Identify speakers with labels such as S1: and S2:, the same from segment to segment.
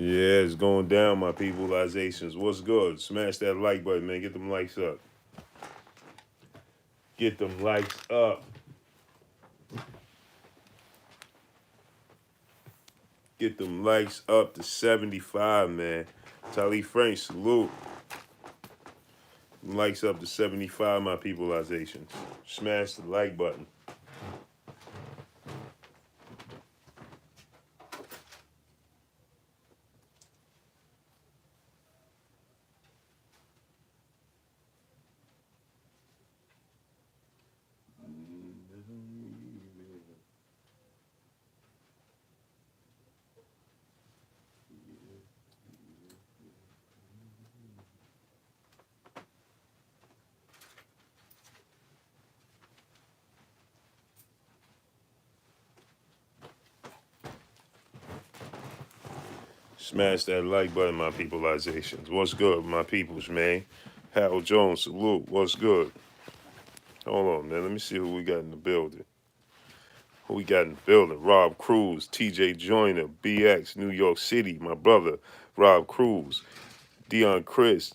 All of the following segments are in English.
S1: Yeah, it's going down, my peopleizations. What's good? Smash that like button, man. Get them likes up. Get them likes up. Get them likes up to 75, man. Tali French, salute. Likes up to 75, my peopleizations. Smash the like button. Smash that like button, my peopleizations. What's good, my peoples, man? Harold Jones, salute. What's good? Hold on, man. Let me see who we got in the building. Who we got in the building? Rob Cruz, TJ Joyner, BX, New York City, my brother, Rob Cruz, Dion Chris,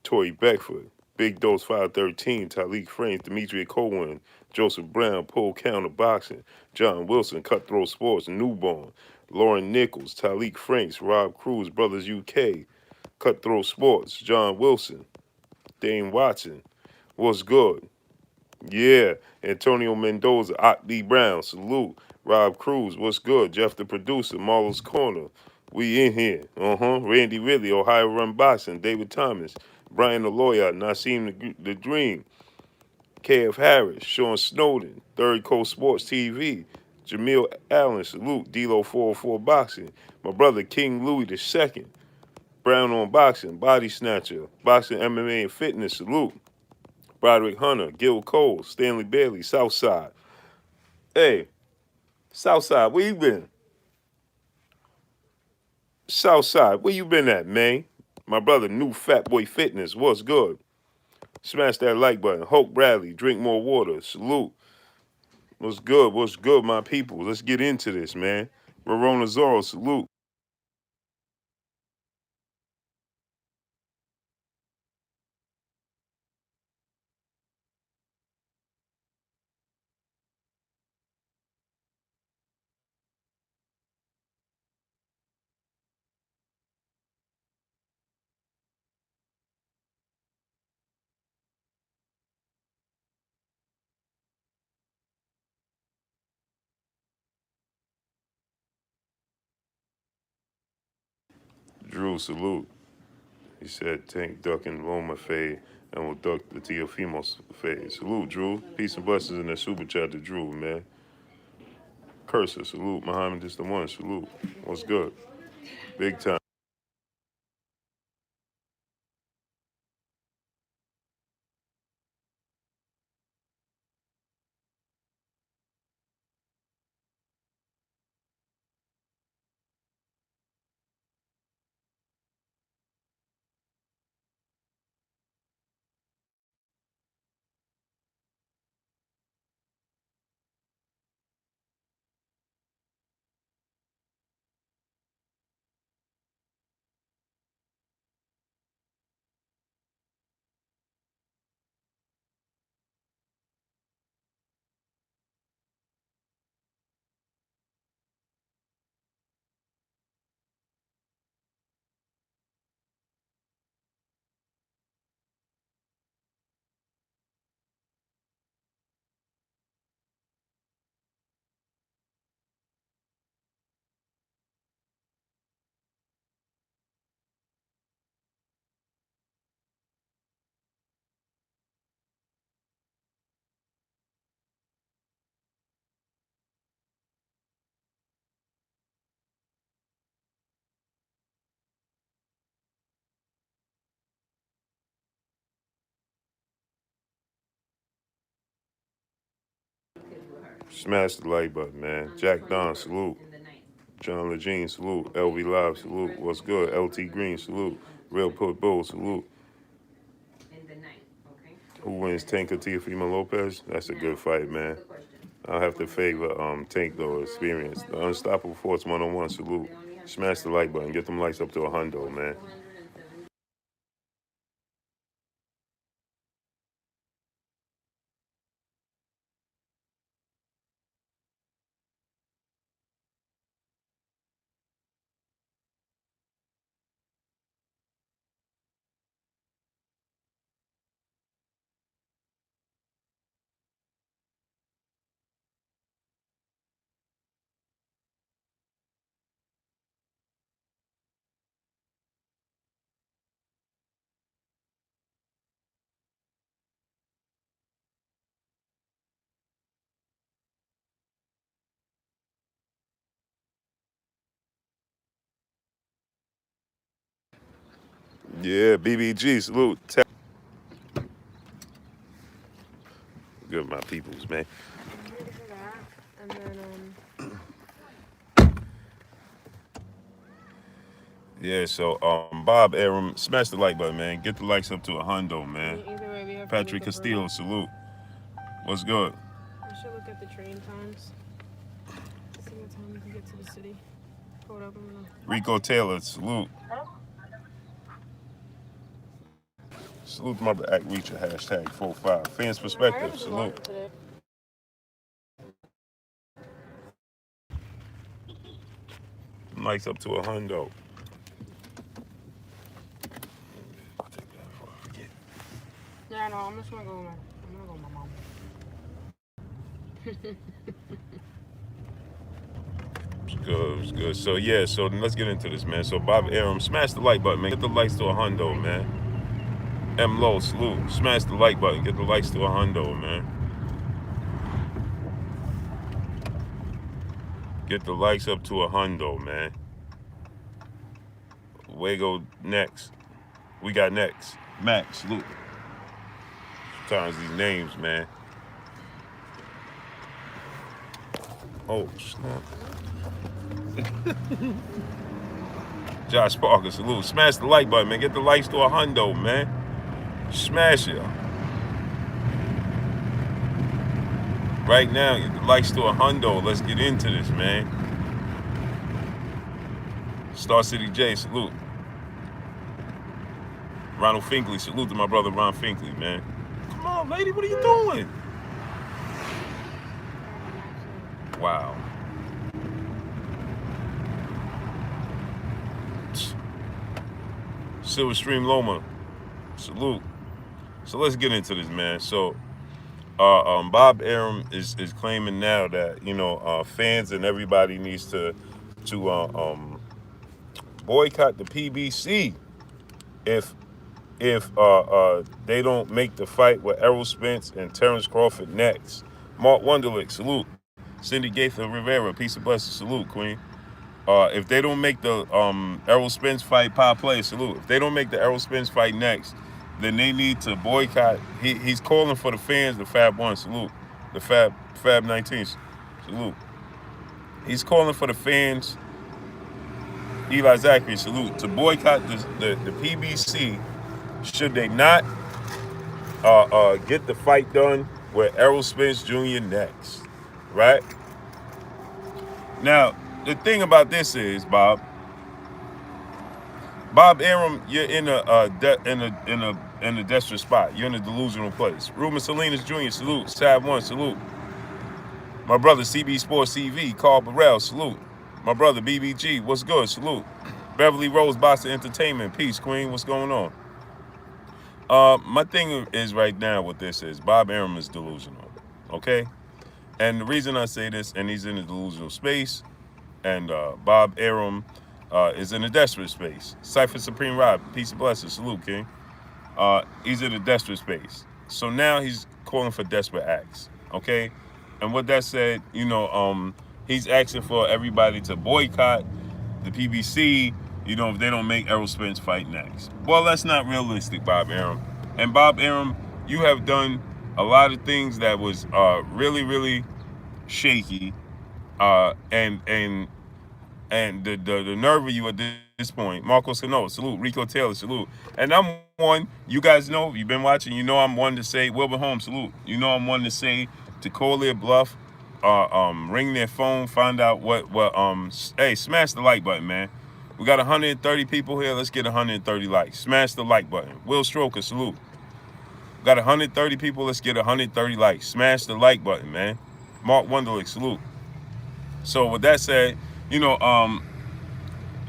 S1: Tory Beckford, Big Dose 513, Talik Frames, Demetria Cohen, Joseph Brown, Pole Counter Boxing, John Wilson, Cutthroat Sports, Newborn, Lauren Nichols, Talik Franks, Rob Cruz, Brothers UK, Cutthroat Sports, John Wilson, Dane Watson, what's good? Yeah, Antonio Mendoza, Ott D. Brown, salute. Rob Cruz, what's good? Jeff the producer, Marlo's Corner. We in here. Randy Ridley, Ohio Run Boxing, David Thomas, Brian the Lawyer, Nassim the Dream, KF Harris, Sean Snowden, Third Coast Sports TV, Jamil Allen, salute. D-Lo 404 Boxing, my brother King Louis II, Brown on Boxing, Body Snatcher, Boxing MMA and Fitness, salute. Broderick Hunter, Gil Cole, Stanley Bailey, Southside. Hey, Southside, where you been? Southside, where you been at, man? My brother, New Fat Boy Fitness, what's good? Smash that like button. Hope Bradley, drink more water. Salute. What's good? What's good, my people? Let's get into this, man. Verona Zorro, salute. Drew, salute. He said, Tank, Duck, and Roma fade, and will duck the Teofimos fade. Salute, Drew. Peace and blessings in that super chat to Drew, man. Cursor, salute. Muhammad is the one, salute. What's good? Big time. Smash the like button, man. Jack Don, salute. John Lejean, salute. LV Live, salute. What's good? LT Green, salute. Real Put Bull, salute. Who wins, Tank or Teofimo Lopez? That's a good fight, man. I'll have to favor Tank though, experience. The Unstoppable Force 101, salute. Smash the like button. Get them likes up to 100, man. Yeah, BBG, salute. Good, my peoples, man.
S2: Thank you for that. And then,
S1: Yeah, so Bob Arum, smash the like button, man. Get the likes up to 100, man.
S2: either way, we have to
S1: Patrick
S2: look up
S1: Castillo, salute. What's good?
S2: I should look at the train times. See what time we can get to the city. Hold up, I'm gonna...
S1: Rico Taylor, salute. Salute my act reacher, hashtag 45. Fans perspective, salute. Likes up to 100. I'll take that before I forget.
S2: Yeah, no, I'm just gonna go with my mom.
S1: It's good. So yeah, so let's get into this, man. So Bob Arum, smash the like button, man. Get the likes to 100, man. M Low, salute. Smash the like button. Get the likes to 100, man. Get the likes up to 100, man. We go next. We got next. Max, salute. Sometimes these names, man. Oh, snap. Josh Parker, salute. Smash the like button, man. Get the likes to 100, man. Smash it. Right now, get the likes to 100. Let's get into this, man. Star City J, salute. Ronald Finkley, salute to my brother Ron Finkley, man. Come on, lady, what are you doing? Wow. Silver Stream Loma, salute. So let's get into this, man. So Bob Arum is claiming now that fans and everybody needs to boycott the PBC if they don't make the fight with Errol Spence and Terence Crawford next. Mark Wunderlich, salute. Cindy Gaither Rivera, peace and blessings, salute, Queen. If they don't make the Errol Spence fight, power play, salute. If they don't make the Errol Spence fight next, then they need to boycott. He's calling for the fans, the Fab 1, salute. The Fab 19, salute. He's calling for the fans, Eli Zachary, salute, to boycott the PBC should they not get the fight done with Errol Spence Jr. next, right? Now, the thing about this is, Bob Arum, you're in a desperate spot. You're in a delusional place. Ruben Salinas Jr., salute. Sav 1, salute. My brother CB Sports TV, Carl Burrell, salute. My brother BBG, what's good? Salute. Beverly Rose Boxer Entertainment, peace, Queen, what's going on? My thing is right now what this is, Bob Arum is delusional, okay? And the reason I say this, and he's in a delusional space, and Bob Arum is in a desperate space. Cypher Supreme Rob, peace and blessings, salute, King. He's in a desperate space. So now he's calling for desperate acts, okay? And with that said, he's asking for everybody to boycott the PBC, if they don't make Errol Spence fight next. Well, that's not realistic, Bob Arum. And Bob Arum, you have done a lot of things that was really, really shaky, and the nerve of you at this point. Marco Cano, salute. Rico Taylor, salute. And I'm one, you guys know, you've been watching, I'm one to say, Wilbur Holmes, salute. I'm one to say, to Collier Bluff, ring their phone, find out hey, smash the like button, man. We got 130 people here. Let's get 130 likes. Smash the like button. Will Stroker, salute. Got 130 people. Let's get 130 likes. Smash the like button, man. Mark Wunderlich, salute. So with that said, you know,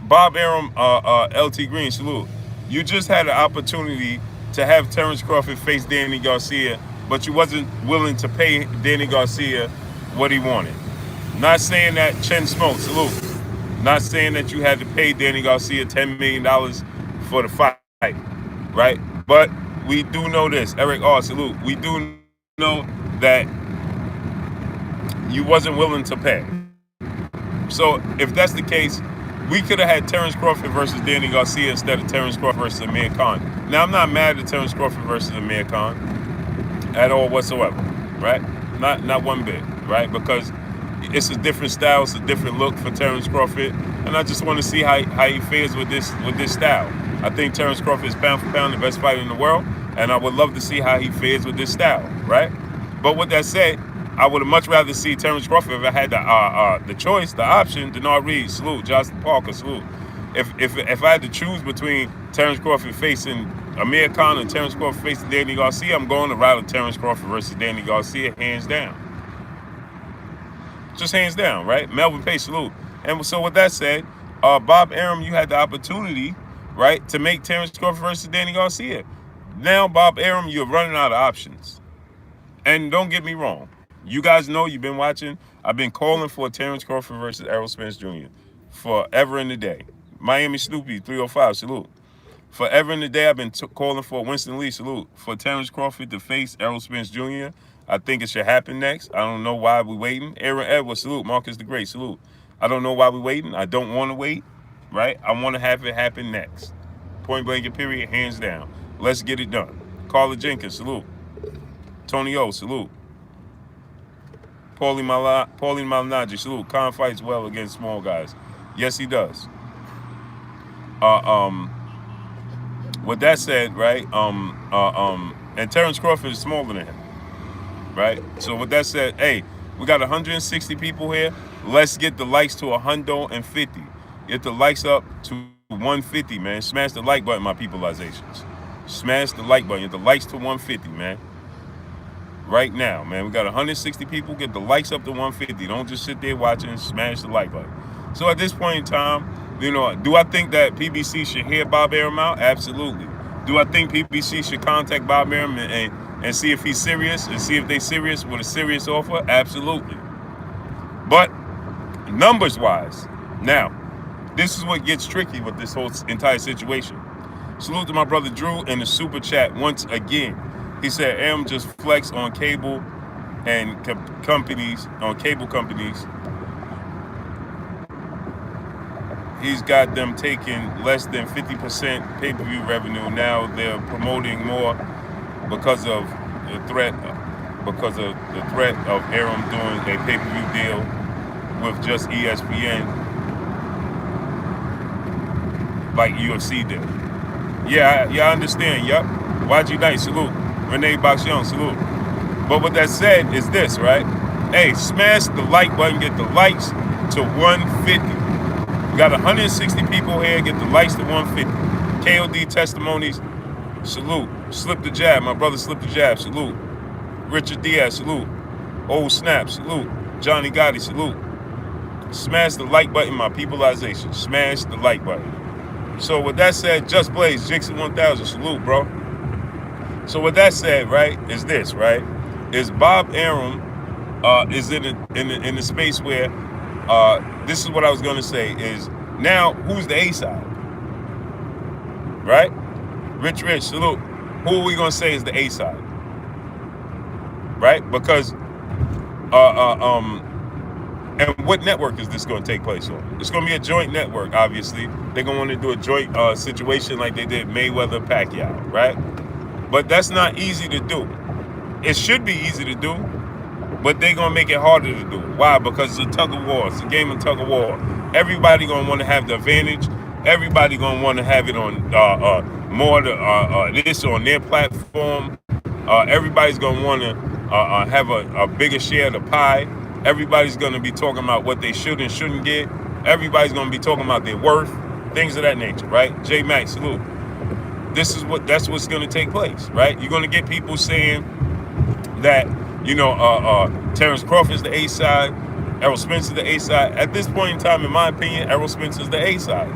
S1: Bob Arum, LT Green, salute. You just had an opportunity to have Terence Crawford face Danny Garcia, but you wasn't willing to pay Danny Garcia what he wanted. Not saying that Chen Smoke, salute. Not saying that you had to pay Danny Garcia $10 million for the fight, right? But we do know this. Eric R, salute. We do know that you wasn't willing to pay. So if that's the case, we could have had Terence Crawford versus Danny Garcia instead of Terence Crawford versus Amir Khan. Now, I'm not mad at Terence Crawford versus Amir Khan at all whatsoever, right? Not one bit, right? Because it's a different style, it's a different look for Terence Crawford, and I just want to see how he fares with this style. I think Terence Crawford is pound for pound the best fighter in the world, and I would love to see how he fares with this style, right? But with that said, I would have much rather see Terence Crawford if I had the choice, the option. Denard Reed, salute. Justin Parker, salute. If I had to choose between Terence Crawford facing Amir Khan and Terence Crawford facing Danny Garcia, I'm going the route of Terence Crawford versus Danny Garcia, hands down. Just hands down, right? Melvin Pace, salute. And so with that said, Bob Arum, you had the opportunity, right, to make Terence Crawford versus Danny Garcia. Now, Bob Arum, you're running out of options. And don't get me wrong. You guys know, you've been watching. I've been calling for Terence Crawford versus Errol Spence Jr. forever in the day. Miami Snoopy, 305, salute. Forever in the day, I've been calling for Winston Lee, salute. For Terence Crawford to face Errol Spence Jr., I think it should happen next. I don't know why we're waiting. Aaron Edwards, salute. Marcus the Great, salute. I don't know why we're waiting. I don't want to wait, right? I want to have it happen next. Point blank and period, hands down. Let's get it done. Carla Jenkins, salute. Tony O, salute. Pauline Malignaggi, salute. Khan fights well against small guys. Yes, he does. With that said, right, and Terence Crawford is smaller than him, right? So with that said, hey, we got 160 people here. Let's get the likes to 150. Get the likes up to 150, man. Smash the like button, my peopleizations. Smash the like button. Get the likes to 150, man. Right now, man. We got 160 people. Get the likes up to 150. Don't just sit there watching and smash the like button. So at this point in time, you know, do I think that PBC should hear Bob Arum out? Absolutely. Do I think PBC should contact Bob Arum and see if he's serious and see if they're serious with a serious offer? Absolutely. But numbers-wise, now, this is what gets tricky with this whole entire situation. Salute to my brother Drew in the super chat once again. He said, Arum just flex on cable and companies, on cable companies. He's got them taking less than 50% pay-per-view revenue. Now they're promoting more because of the threat of Arum doing a pay-per-view deal with just ESPN, like UFC did. Yeah, I understand. Yup. YG Knight, salute. Renee Box Young, salute. But what that said is this, right? Hey, smash the like button, get the likes to 150. We got 160 people here, get the likes to 150. KOD testimonies, salute. Slip the jab, my brother Slip the jab, salute. Richard Diaz, salute. Old Snap, salute. Johnny Gotti, salute. Smash the like button, my peopleization. Smash the like button. So with that said, Just Blaze, Jixon 1000, salute, bro. So with that said, right, is this, right? Is Bob Arum is in the space where this is what I was gonna say is now who's the A side? Right? Rich, salute. Who are we gonna say is the A side? Right? Because and what network is this gonna take place on? It's gonna be a joint network, obviously. They're gonna want to do a joint situation like they did Mayweather Pacquiao, right? But that's not easy to do. It should be easy to do, but they're going to make it harder to do. Why? Because it's a tug of war. It's a game of tug of war. Everybody going to want to have the advantage. Everybody going to want to have it on more this on their platform. Everybody's going to want to have a bigger share of the pie. Everybody's going to be talking about what they should and shouldn't get. Everybody's going to be talking about their worth, things of that nature, right? J Max, salute. That's what's going to take place, right? You're going to get people saying that, Terence Crawford is the A side, Errol Spence is the A side. At this point in time, in my opinion, Errol Spence is the A side.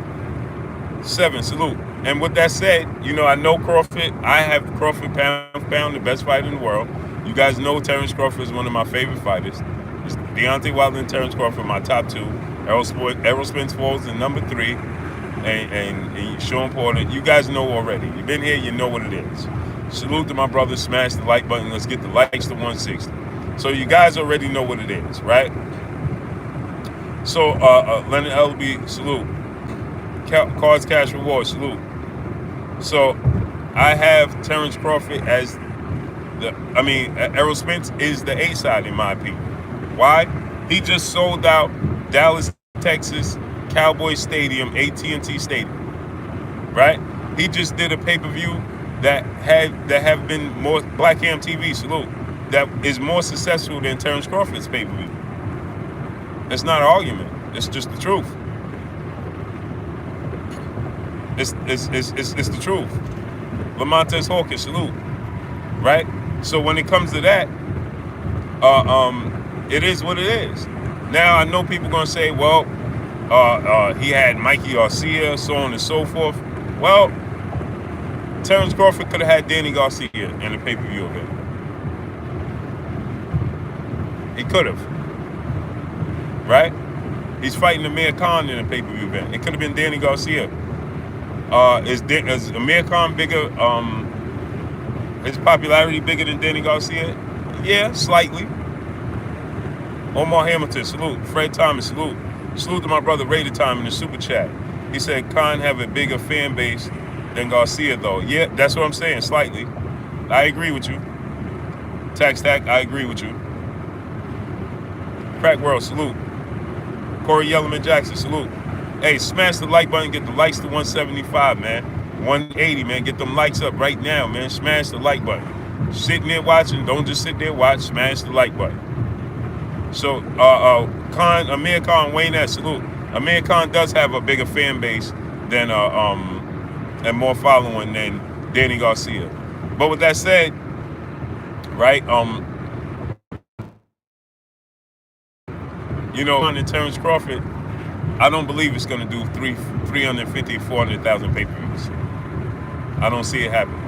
S1: 7, salute. And with that said, I know Crawford. I have Crawford pound for pound, the best fighter in the world. You guys know Terence Crawford is one of my favorite fighters. It's Deontay Wilder and Terence Crawford, my top 2. Errol Spence falls in number 3. And Sean Porter, you guys know already. You've been here, you know what it is. Salute to my brother. Smash the like button. Let's get the likes to 160. So you guys already know what it is, right? So Leonard LB, salute. Cards Cash Reward, salute. So I have Terence Crawford as Errol Spence is the A side in my opinion. Why? He just sold out Dallas, Texas, Cowboy Stadium, AT&T Stadium, right? He just did a pay-per-view that have been more Black Ham TV, salute, that is more successful than Terence Crawford's pay-per-view. It's not an argument. It's just the truth. It's the truth. Lamontes Hawkins, salute, right? So when it comes to that, it is what it is. Now I know people gonna say, well, he had Mikey Garcia, so on and so forth. Well, Terence Crawford could have had Danny Garcia in a pay-per-view event. He could have, right? He's fighting Amir Khan in a pay-per-view event. It could have been Danny Garcia. Is Amir Khan bigger? His popularity bigger than Danny Garcia? Yeah, slightly. Omar Hamilton, salute. Fred Thomas, salute. Salute to my brother Raider Time in the super chat. He said Khan have a bigger fan base than Garcia, though. Yeah, that's what I'm saying, slightly. I agree with you. Tax Stack, I agree with you. Crack World, salute. Corey Yellerman Jackson, salute. Hey, smash the like button, get the likes to 175, man. 180, man. Get them likes up right now, man. Smash the like button. Sitting there watching, don't just sit there watch. Smash the like button. So, Amir Khan, Wayne S, salute. Amir Khan does have a bigger fan base than and more following than Danny Garcia. But with that said, right, and Terence Crawford, I don't believe it's going to do 350, 400,000 pay-per-views. I don't see it happening.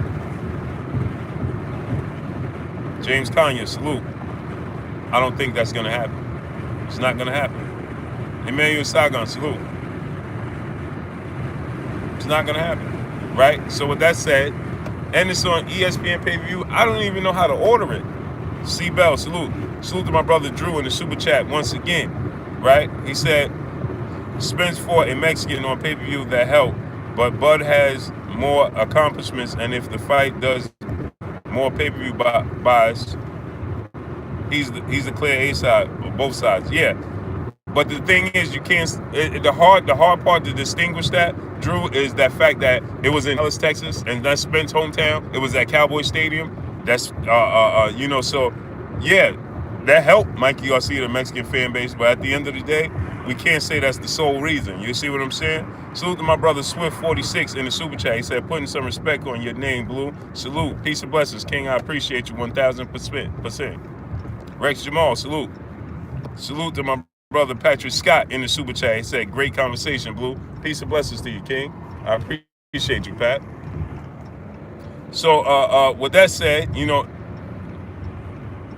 S1: James Kanye, salute. I don't think that's going to happen. It's not going to happen. Emmanuel Sagan, salute. It's not going to happen, right? So with that said, and it's on ESPN pay-per-view, I don't even know how to order it. C. Bell, salute. Salute to my brother Drew in the super chat once again, right? He said, Spence fought a Mexican on pay-per-view that helped, but Bud has more accomplishments, and if the fight does more pay-per-view buys, he's the clear A side of both sides. Yeah, but the thing is, you can't. The hard part to distinguish that, Drew, is that fact that it was in Dallas, Texas, and that's Spence' hometown. It was at Cowboy Stadium. That's so yeah, that helped Mikey Garcia, the Mexican fan base. But at the end of the day, we can't say that's the sole reason. You see what I'm saying? Salute to my brother Swift46 in the super chat. He said, putting some respect on your name, Blue. Salute. Peace and blessings, King. I appreciate you 1,000%. Rex Jamal, salute. Salute to my brother Patrick Scott in the super chat. He said, great conversation, Blue. Peace and blessings to you, King. I appreciate you, Pat. So, with that said,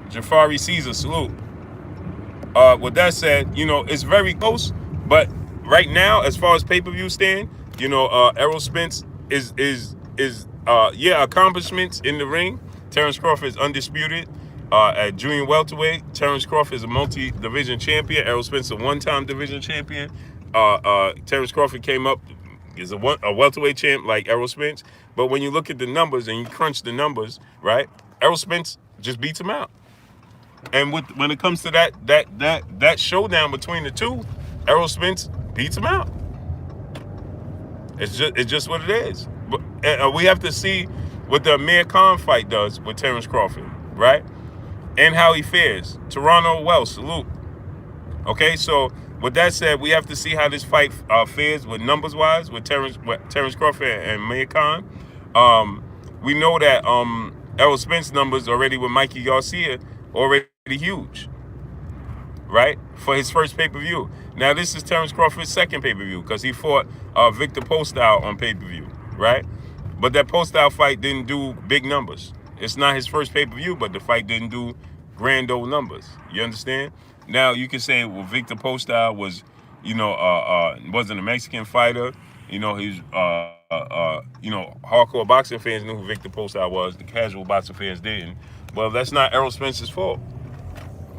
S1: Jafari Caesar, salute. With that said, it's very close, but right now, as far as pay-per-view stand, Errol Spence is accomplishments in the ring. Terence Crawford is undisputed at junior welterweight. Terence Crawford is a multi-division champion. Errol Spence a one-time division champion. Terence Crawford came up is a welterweight champ like Errol Spence. But when you look at the numbers and you crunch the numbers, right, Errol Spence just beats him out. And when it comes to that showdown between the two, Errol Spence beats him out. It's just what it is. But we have to see what the Amir Khan fight does with Terence Crawford, right? And how he fares. Toronto Wells, salute. Okay, so with that said, we have to see how this fight fares with numbers wise with Terence Crawford and Amir Khan. We know that Errol Spence numbers already with Mikey Garcia already huge, right? For his first pay-per-view. Now this is Terence Crawford's second pay-per-view because he fought Victor Postol on pay-per-view, right? But that Postol fight didn't do big numbers. It's not his first pay-per-view, but the fight didn't do grand old numbers. You understand? Now you can say, well, Victor Postol was, wasn't a Mexican fighter. He's, hardcore boxing fans knew who Victor Postol was. The casual boxing fans didn't. Well, that's not Errol Spence's fault.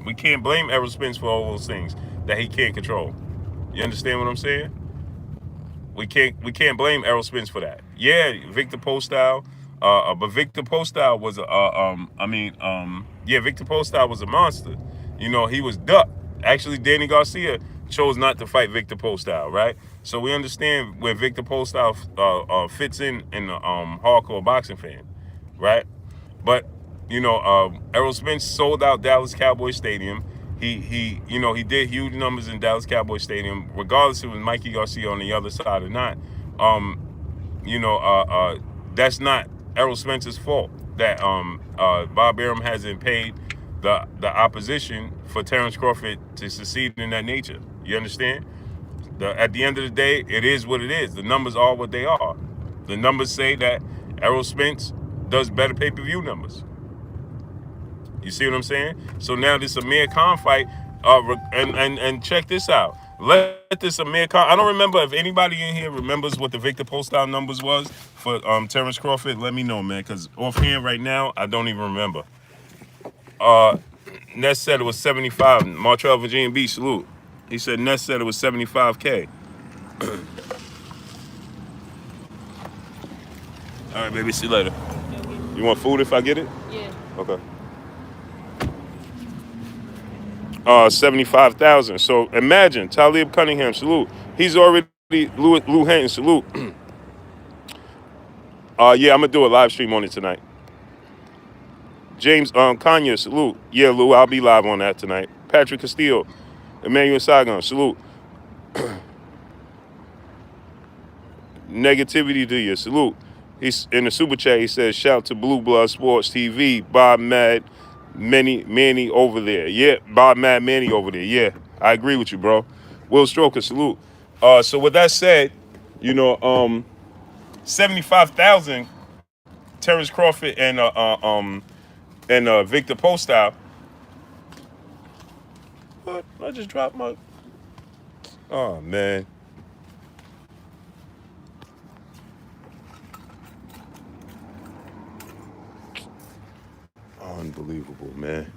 S1: We can't blame Errol Spence for all those things that he can't control. You understand what I'm saying? We can't blame Errol Spence for that. Yeah, Victor Postol, but Victor Postol was Victor Postol was a monster. He was ducked. Actually, Danny Garcia chose not to fight Victor Postol, right? So we understand where Victor Postol fits in the hardcore boxing fan, right? But Errol Spence sold out Dallas Cowboys Stadium. He did huge numbers in Dallas Cowboys Stadium, regardless if it was Mikey Garcia on the other side or not. Um, that's not Errol Spence's fault that Bob Arum hasn't paid the opposition for Terence Crawford to succeed in that nature. You understand? At the end of the day, it is what it is. The numbers are what they are. The numbers say that Errol Spence does better pay-per-view numbers. You see what I'm saying? So now this Amir Khan fight, and check this out. Let this Amir Khan. I don't remember if anybody in here remembers what the Victor Postol numbers was for Terence Crawford. Let me know, man, because offhand right now I don't even remember. Ness said it was 75. Martrell Virginia Beach, salute. He said Ness said it was 75K. All right, baby. See you later. You want food if I get it?
S2: Yeah.
S1: Okay. 75,000. So imagine Talib Cunningham, salute. He's already Lou Henton, salute. Yeah, I'm gonna do a live stream on it tonight. James Kanye, salute. Yeah, Lou, I'll be live on that tonight. Patrick Castillo, Emmanuel Saigon, salute. Negativity to you, salute. He's in the super chat. He says, "Shout to Blue Blood Sports TV, Bob Mad Manny over there." Yeah, Bob Mad Manny over there. Yeah, I agree with you, bro. Will Stroker, salute. So with that said, 75,000. Terence Crawford and Victor Postol. What? I just dropped my. Oh man. Unbelievable, man.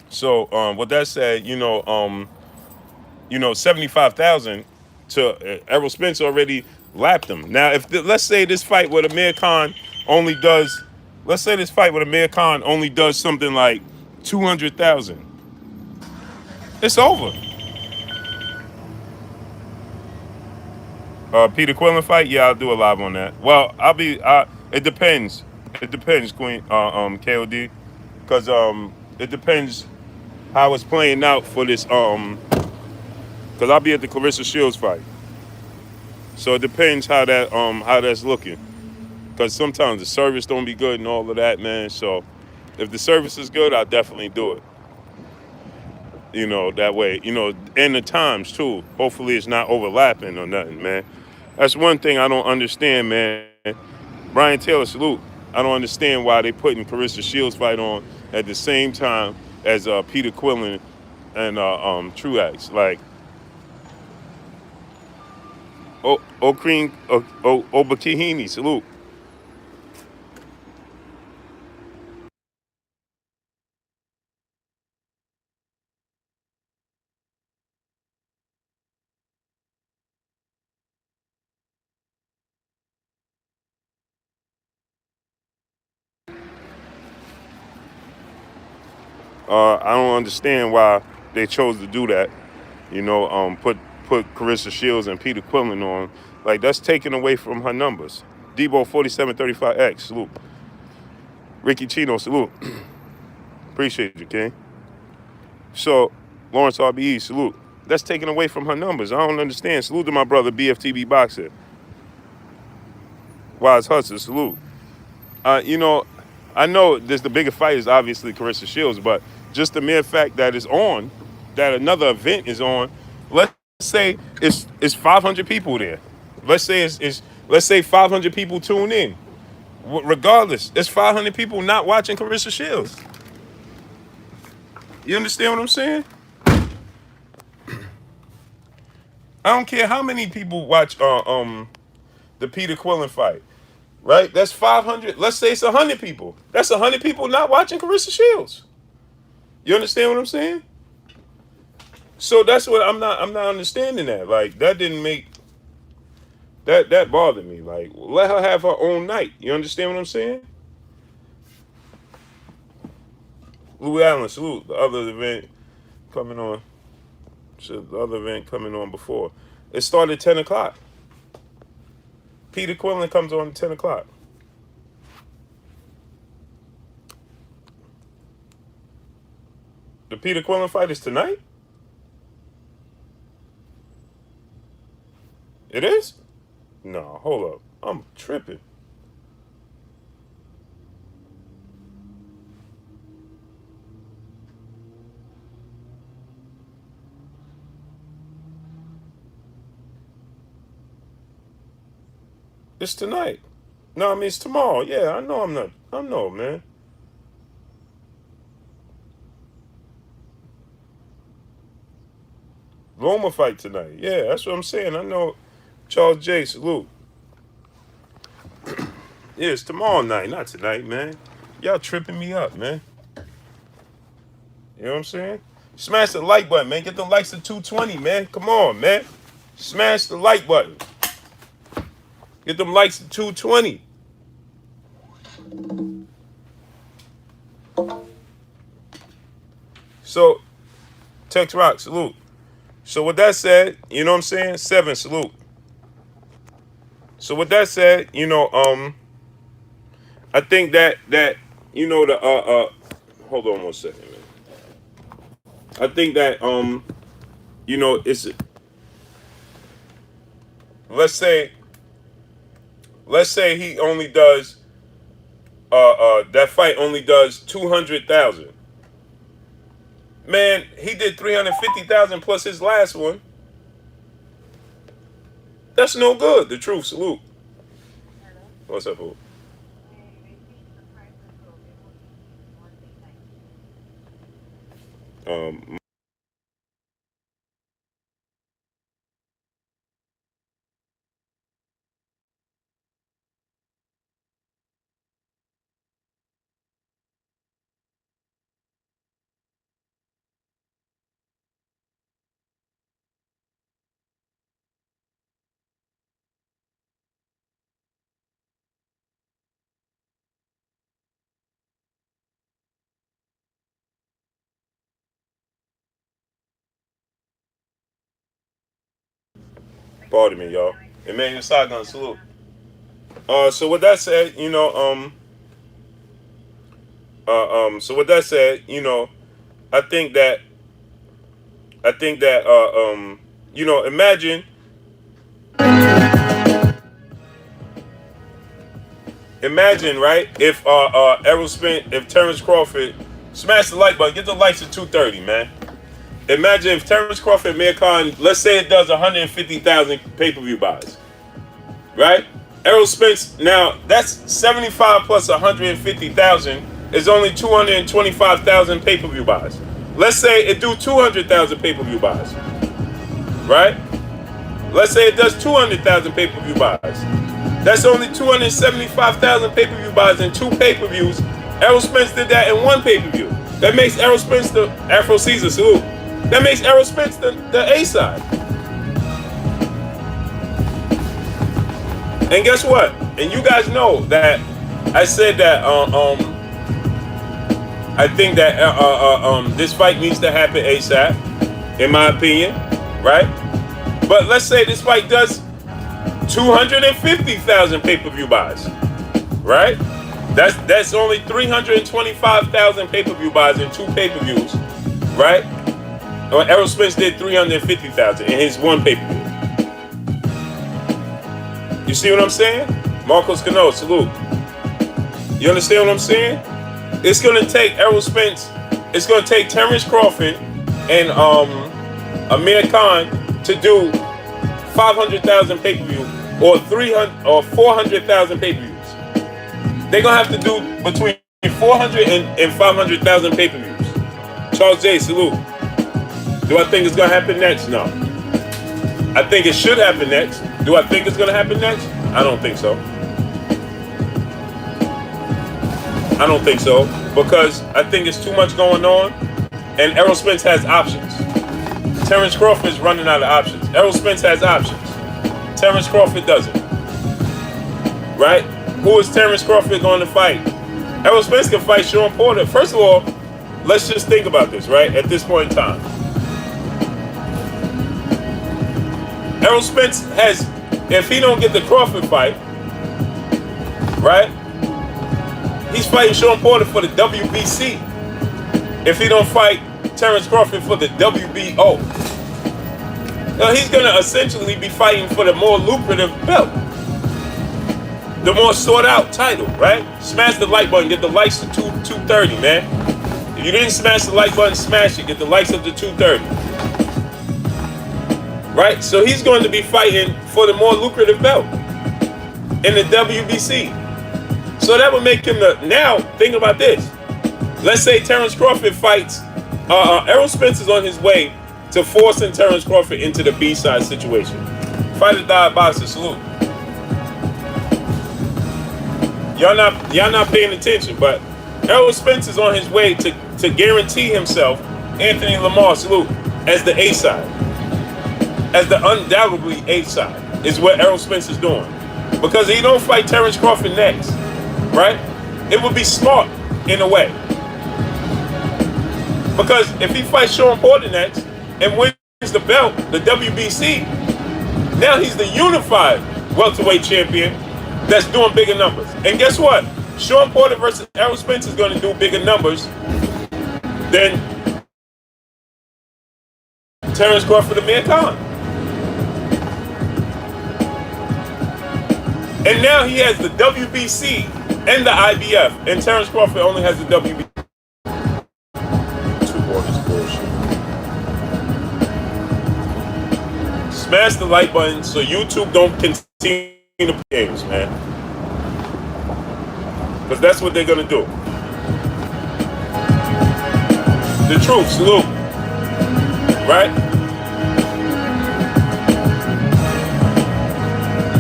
S1: So with that said, 75,000 to Errol Spence already lapped him. Now, let's say this fight with Amir Khan only does, something like 200,000. It's over. Peter Quillen fight, yeah, I'll do a live on that. Well, it depends. It depends, Queen, KOD, because it depends how it's playing out for this, because I'll be at the Clarissa Shields fight. So it depends how that's looking. Because sometimes the service don't be good and all of that, man. So if the service is good, I'll definitely do it. That way, and the times too. Hopefully it's not overlapping or nothing, man. That's one thing I don't understand, man. Brian Taylor, salute. I don't understand why they putting Clarissa Shields fight on at the same time as Peter Quillen and Truax. Like, Obakihini, salute. I don't understand why they chose to do that. Put Clarissa Shields and Peter Quillen on. Like, that's taken away from her numbers. Debo 4735X, salute. Ricky Chino, salute. Appreciate you, King. So, Lawrence RBE, salute. That's taken away from her numbers. I don't understand. Salute to my brother, BFTB Boxer. Wise Hudson, salute. You know, I know there's the bigger fight is obviously Carissa Shields, but just the mere fact that it's on, that another event is on, let's say it's 500 people there. Let's say 500 people tune in. Regardless, it's 500 people not watching Carissa Shields. You understand what I'm saying? I don't care how many people watch the Peter Quillen fight. Right? That's 500. Let's say it's 100 people. That's 100 people not watching Carissa Shields. You understand what I'm saying? So that's what I'm not understanding that. Like that didn't make that bothered me. Like let her have her own night. You understand what I'm saying? Louis Allen, salute. The other event coming on. So the other event coming on before. It started at 10 o'clock. Peter Quillen comes on at 10 o'clock. The Peter Quillen fight is tonight? It is? No, hold up. I'm tripping. It's tonight. No, I mean it's tomorrow. Yeah, I know I'm not. I know, man. Roma fight tonight. Yeah, that's what I'm saying. I know Charles J. Salute. Yeah, it's tomorrow night, not tonight, man. Y'all tripping me up, man. You know what I'm saying? Smash the like button, man. Get the likes to 220, man. Come on, man. Smash the like button. Get them likes to 220. So, Tex Rock, salute. So with that said, you know what I'm saying? 7, salute. So with that said, you know, I think that you know the hold on one second, man. I think that you know, it's let's say he only does that fight only does 200,000. Man, he did 350,000 plus his last one. That's no good. The truth, salute. What's up, fool? Um, pardon me, y'all. Emmanuel Saigon, salute. So with that said, you know, so with that said, you know, I think that, you know, imagine, right? If Errol Spence, if Terence Crawford, smash the like button, get the likes at 230, man. Imagine if Terence Crawford, Amir Khan, let's say it does 150,000 pay-per-view buys, right? Errol Spence, now that's 75 plus 150,000 is only 225,000 pay-per-view buys. Let's say it do 200,000 pay-per-view buys, right? Let's say it does 200,000 pay-per-view buys. That's only 275,000 pay-per-view buys in 2 pay-per-views. Errol Spence did that in 1 pay-per-view. That makes Errol Spence the Afro Caesar, salute. That makes Errol Spence the A-side. And guess what? And you guys know that I said that I think that this fight needs to happen ASAP, in my opinion, right? But let's say this fight does 250,000 pay-per-view buys, right? That's only 325,000 pay-per-view buys in 2 pay-per-views, right? Or Errol Spence did 350,000 in his one pay-per-view. You see what I'm saying? Marcos Cano, salute. You understand what I'm saying? It's gonna take Errol Spence. It's gonna take Terence Crawford and Amir Khan to do 500,000 pay-per-view or 300 or 400,000 pay-per-views. They're gonna have to do between 400 and 500,000 pay-per-views. Charles J, salute. Do I think it's gonna happen next? No. I think it should happen next. Do I think it's gonna happen next? I don't think so. I don't think so, because I think it's too much going on, and Errol Spence has options. Terence Crawford is running out of options. Errol Spence has options. Terence Crawford doesn't. Right? Who is Terence Crawford going to fight? Errol Spence can fight Sean Porter. First of all, let's just think about this, right? At this point in time. Errol Spence has, if he don't get the Crawford fight, right? He's fighting Sean Porter for the WBC. If he don't fight Terence Crawford for the WBO. Now he's going to essentially be fighting for the more lucrative belt. The more sought out title, right? Smash the like button, get the likes to 230, man. If you didn't smash the like button, smash it, get the likes up to 230. Right? So he's going to be fighting for the more lucrative belt in the WBC. So that would make him the, now, think about this. Let's say Terence Crawford fights, Errol Spence is on his way to forcing Terence Crawford into the B-side situation. Fight or die boxer, salute. Y'all not paying attention, but Errol Spence is on his way to guarantee himself Anthony Lamar, salute, as the A-side. As the undoubtedly A-side is what Errol Spence is doing. Because he don't fight Terence Crawford next, right? It would be smart in a way. Because if he fights Sean Porter next and wins the belt, the WBC, now he's the unified welterweight champion that's doing bigger numbers. And guess what? Sean Porter versus Errol Spence is going to do bigger numbers than Terence Crawford and Amir Khan. And now he has the WBC and the IBF, and Terence Crawford only has the WBC. Smash the like button so YouTube don't continue the games, man. Because that's what they're gonna do. The truth, salute. Right?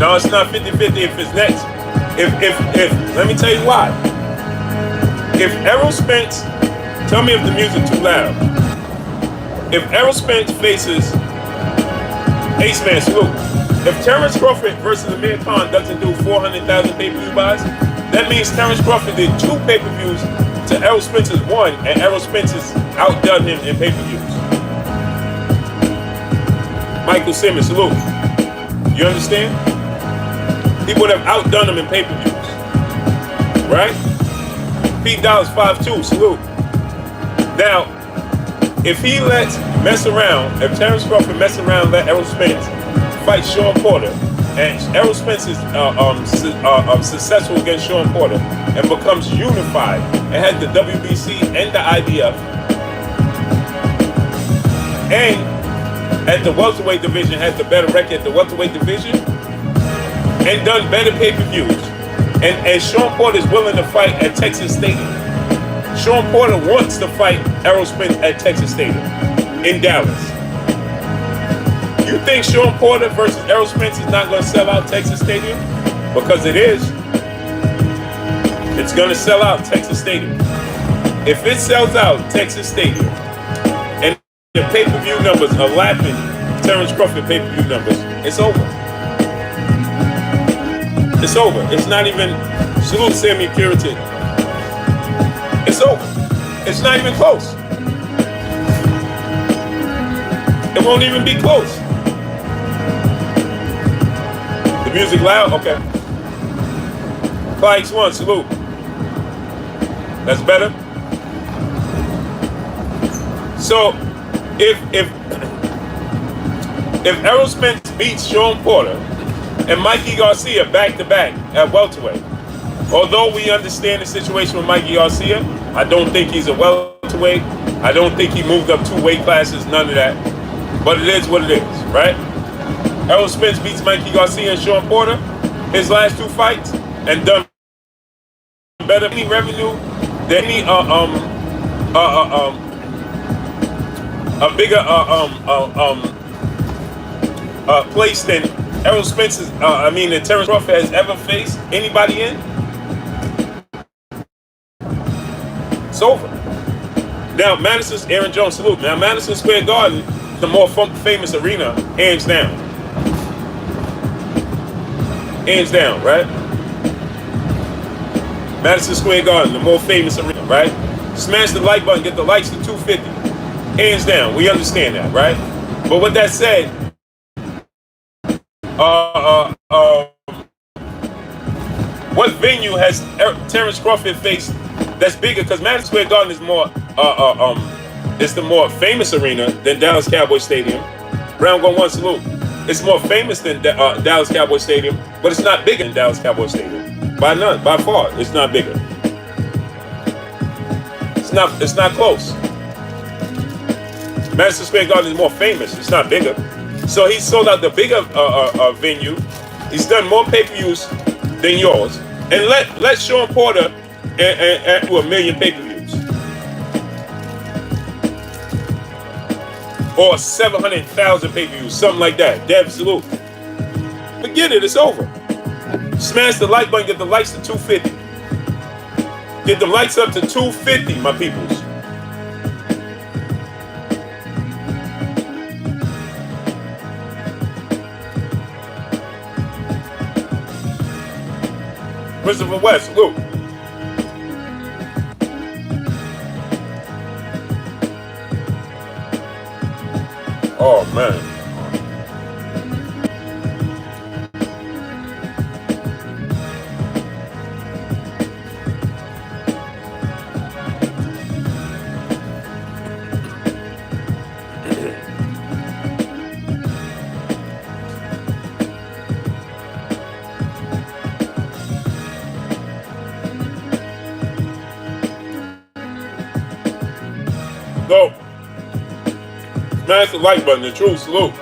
S1: No, it's not 50-50 if it's next. If let me tell you why. If Errol Spence, tell me if the music too loud. If Errol Spence faces Ace Man, salute. If Terence Crawford versus Amir Khan doesn't do 400,000 pay-per-view buys, that means Terence Crawford did 2 pay-per-views to Errol Spence's 1, and Errol Spence has outdone him in pay-per-views. Michael Simmons, salute. You understand? He would have outdone him in pay-per-views. Right? Pete Dollars 5'2", salute. Now, if he lets mess around, if Terence Crawford mess around, let Errol Spence fight Sean Porter, and Errol Spence is successful against Sean Porter and becomes unified and has the WBC and the IBF, and at the welterweight division has the better record at the welterweight division and done better pay-per-views, and Sean Porter is willing to fight at Texas Stadium. Sean Porter wants to fight Errol Spence at Texas Stadium in Dallas. You think Sean Porter versus Errol Spence is not going to sell out Texas Stadium? Because it is. It's going to sell out Texas Stadium. If it sells out Texas Stadium and the pay-per-view numbers are lapping Terence Crawford pay-per-view numbers, it's over. It's over. It's not even, salute Sammy Puritan. It's over. It's not even close. It won't even be close. The music loud? Okay. Clyde X1, salute. That's better. So, if Errol Spence beats Sean Porter and Mikey Garcia back to back at welterweight, although we understand the situation with Mikey Garcia, I don't think he's a welterweight. I don't think he moved up 2 weight classes, none of that. But it is what it is, right? Errol Spence beats Mikey Garcia and Sean Porter, his last 2 fights, and done better any revenue than any a bigger place than Errol Spence than Terence Crawford has ever faced anybody in. It's over. Now Madison's Aaron Jones salute. Now Madison Square Garden, the more famous arena, hands down. Hands down, right? Madison Square Garden, the more famous arena, right? Smash the like button, get the likes to 250. Hands down, we understand that, right? But with that said, what venue has Terence Crawford faced that's bigger? Because Madison Square Garden is more, it's the more famous arena than Dallas Cowboy Stadium. Round 1 salute. It's more famous than Dallas Cowboy Stadium, but it's not bigger than Dallas Cowboy Stadium. By none, by far, it's not bigger. It's not close. Madison Square Garden is more famous. It's not bigger. So he sold out the bigger venue. He's done more pay-per-views than yours. And let Sean Porter and do 1 million pay-per-views. Or 700,000 pay-per-views, something like that. Dev salute. Forget it, it's over. Smash the like button, get the likes to 250. Get the likes up to 250, my peoples. Christopher West, salute. Oh, man. So, smash the like button, the true salute.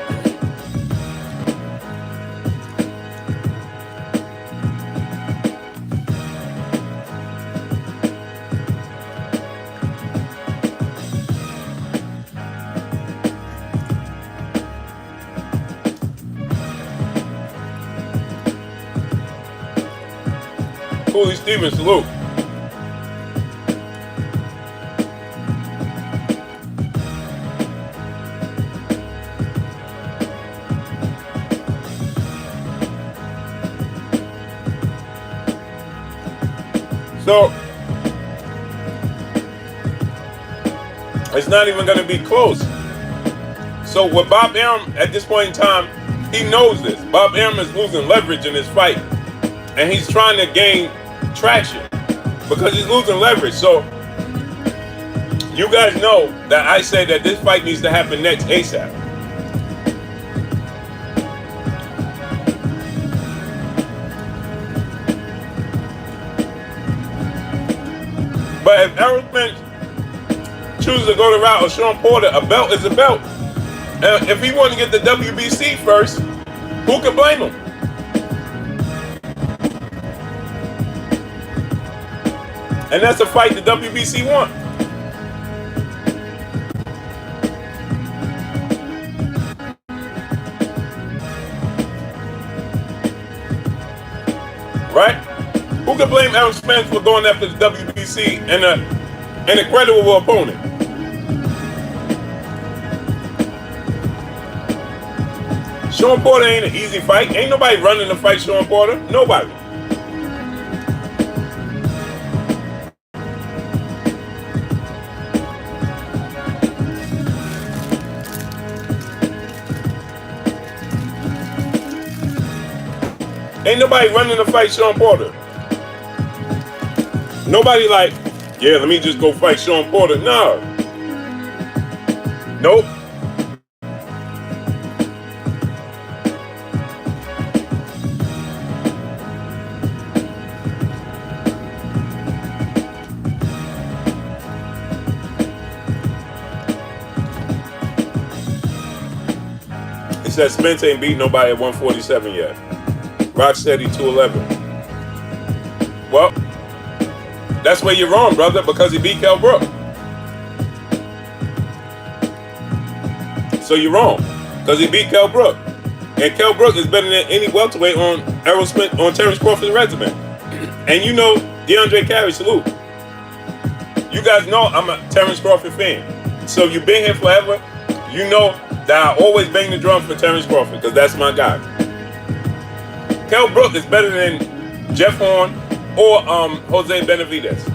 S1: Cooley Stevens, salute. So, it's not even going to be close. So with Bob Arum, at this point in time, he knows this. Bob Arum is losing leverage in this fight. And he's trying to gain traction because he's losing leverage. So, you guys know that I said that this fight needs to happen next ASAP. But if Errol Spence chooses to go the route of Sean Porter, a belt is a belt. And if he wanted to get the WBC first, who can blame him? And that's a fight the WBC want. Right? Who can blame Errol Spence for going after the WBC and a credible opponent? Sean Porter ain't an easy fight. Ain't nobody running to fight Sean Porter. Nobody. Ain't nobody running to fight Sean Porter. Nobody like, yeah, let me just go fight Sean Porter. No. Nope. said Spence ain't beat nobody at 147 yet. Rocksteady 211. Well, that's where you're wrong, brother, because he beat Kell Brook. So you're wrong, because he beat Kell Brook. And Kell Brook is better than any welterweight on Errol Spence, on Terence Crawford's resume. And you know, DeAndre Carey, salute. You guys know I'm a Terence Crawford fan. So you've been here forever. You know that I always bang the drum for Terence Crawford, because that's my guy. Kell Brook is better than Jeff Horn or Jose Benavidez.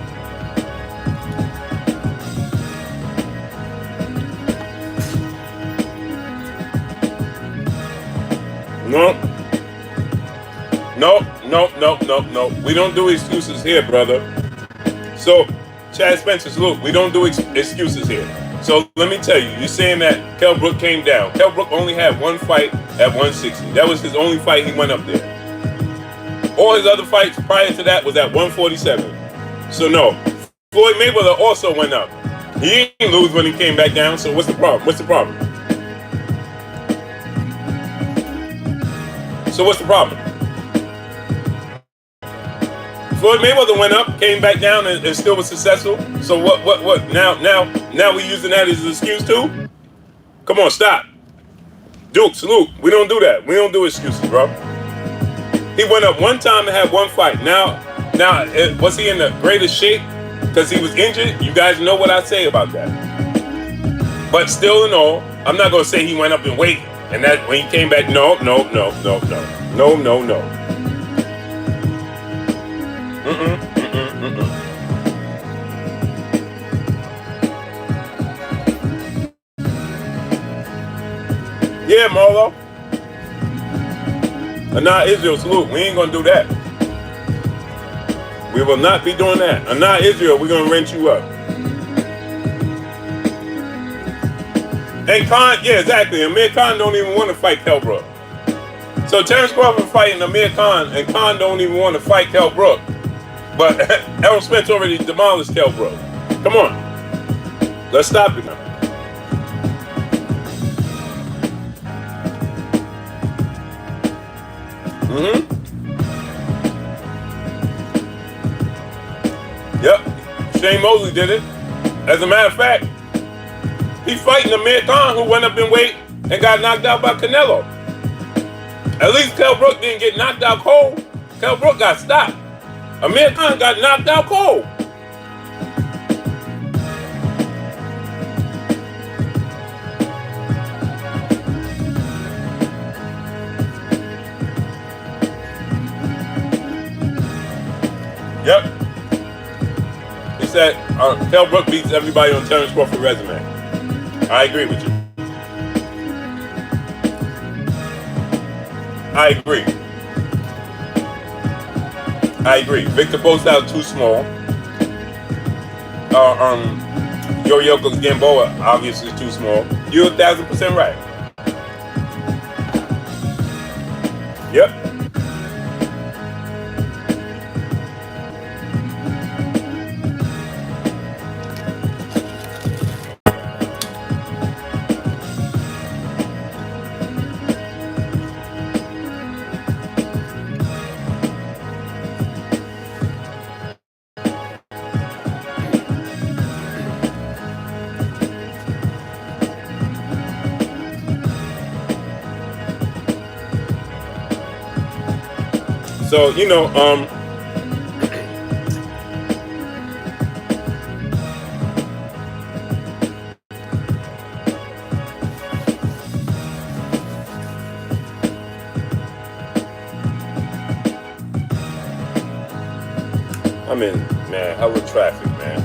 S1: No. We don't do excuses here, brother. So, Chad Spencer, look, we don't do excuses here. So let me tell you, you're saying that Kell Brook came down. Kell Brook only had one fight at 160. That was his only fight he went up there. All his other fights prior to that was at 147. So no, Floyd Mayweather also went up. He didn't lose when he came back down, so what's the problem? What's the problem? So what's the problem? Floyd Mayweather went up, came back down, and still was successful. So what? Now we using that as an excuse too? Come on, stop. Duke, salute. We don't do that. We don't do excuses, bro. He went up one time and had one fight. Now, was he in the greatest shape because he was injured? You guys know what I say about that. But still in all, I'm not gonna say he went up in weight and that when he came back, no. Yeah, Marlo. Anah Israel, salute. We ain't gonna do that. We will not be doing that. Anah Israel, we're gonna rent you up. And Khan, yeah, exactly. Amir Khan don't even want to fight Kell Brook. So Terence Crawford fighting Amir Khan, and Khan don't even want to fight Kell Brook. But Errol Spence already demolished Kell Brook. Come on. Let's stop it now. Yep. Shane Mosley did it. As a matter of fact, he's fighting Amir Khan, who went up in weight and got knocked out by Canelo. At least Kell Brook didn't get knocked out cold. Kell Brook got stopped. Amir Khan got knocked out cold. Yep. He said Kell Brook beats everybody on Terence Crawford's resume. I agree with you. I agree. Victor Bostow too small. Yorioka Gamboa obviously too small. You're 1,000% right. Yep. So, you know, I'm in, man, hella traffic, man.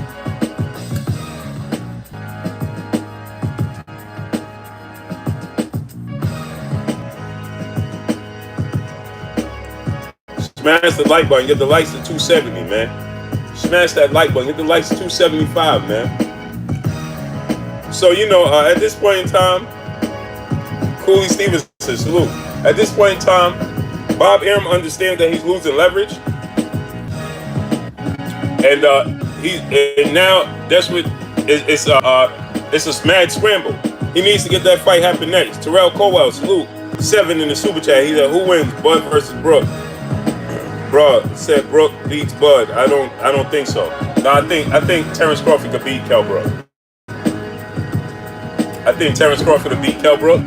S1: Smash the like button, get the likes to 270, man. Smash that like button, get the likes to 275, man. So, you know, at this point in time, Cooley Stevenson, salute. At this point in time, Bob Arum understands that he's losing leverage. And now that's what it's a mad scramble. He needs to get that fight happen next. Terrell Cowell, salute. 7 in the super chat. He said, "Who wins, Bud versus Brooke?" Bro said Brooke beats Bud. I don't think so. No, I think Terence Crawford could beat Kell Brook. I think Terence Crawford could beat Kell Brook.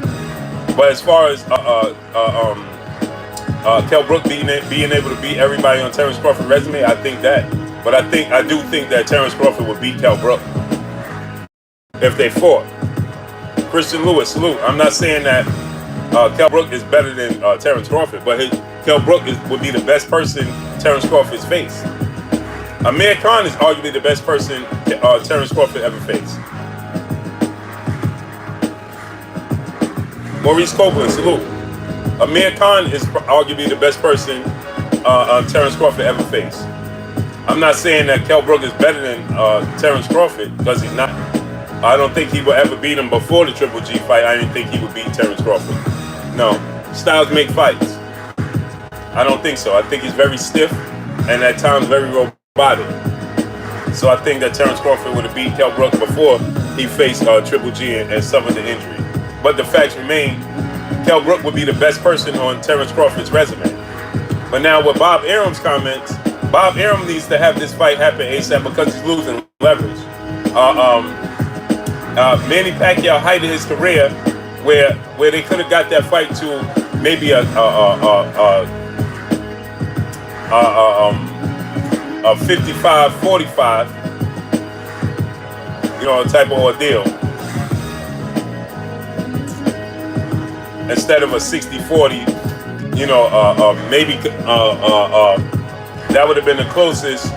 S1: But as far as Kell Brook being able to beat everybody on Terence Crawford's resume, I think that. But I do think that Terence Crawford would beat Kell Brook if they fought. Christian Lewis, salute. I'm not saying that Kell Brook is better than Terence Crawford, but Kell Brook would be the best person Terence Crawford's faced. Amir Khan is arguably the best person Terence Crawford ever faced. Maurice Copeland, salute. Amir Khan is arguably the best person Terence Crawford ever faced. I'm not saying that Kell Brook is better than Terence Crawford, because he's not. I don't think he would ever beat him before the Triple G fight. I didn't think he would beat Terence Crawford. No. Styles make fights. I don't think so. I think he's very stiff and at times very robotic. So I think that Terence Crawford would have beat Kell Brook before he faced Triple G and suffered the injury. But the facts remain, Kell Brook would be the best person on Terence Crawford's resume. But now with Bob Arum's comments, Bob Arum needs to have this fight happen ASAP because he's losing leverage. Manny Pacquiao height of his career, where they could have got that fight to maybe a 55-45, type of ordeal, instead of a 60-40, maybe that would have been the closest.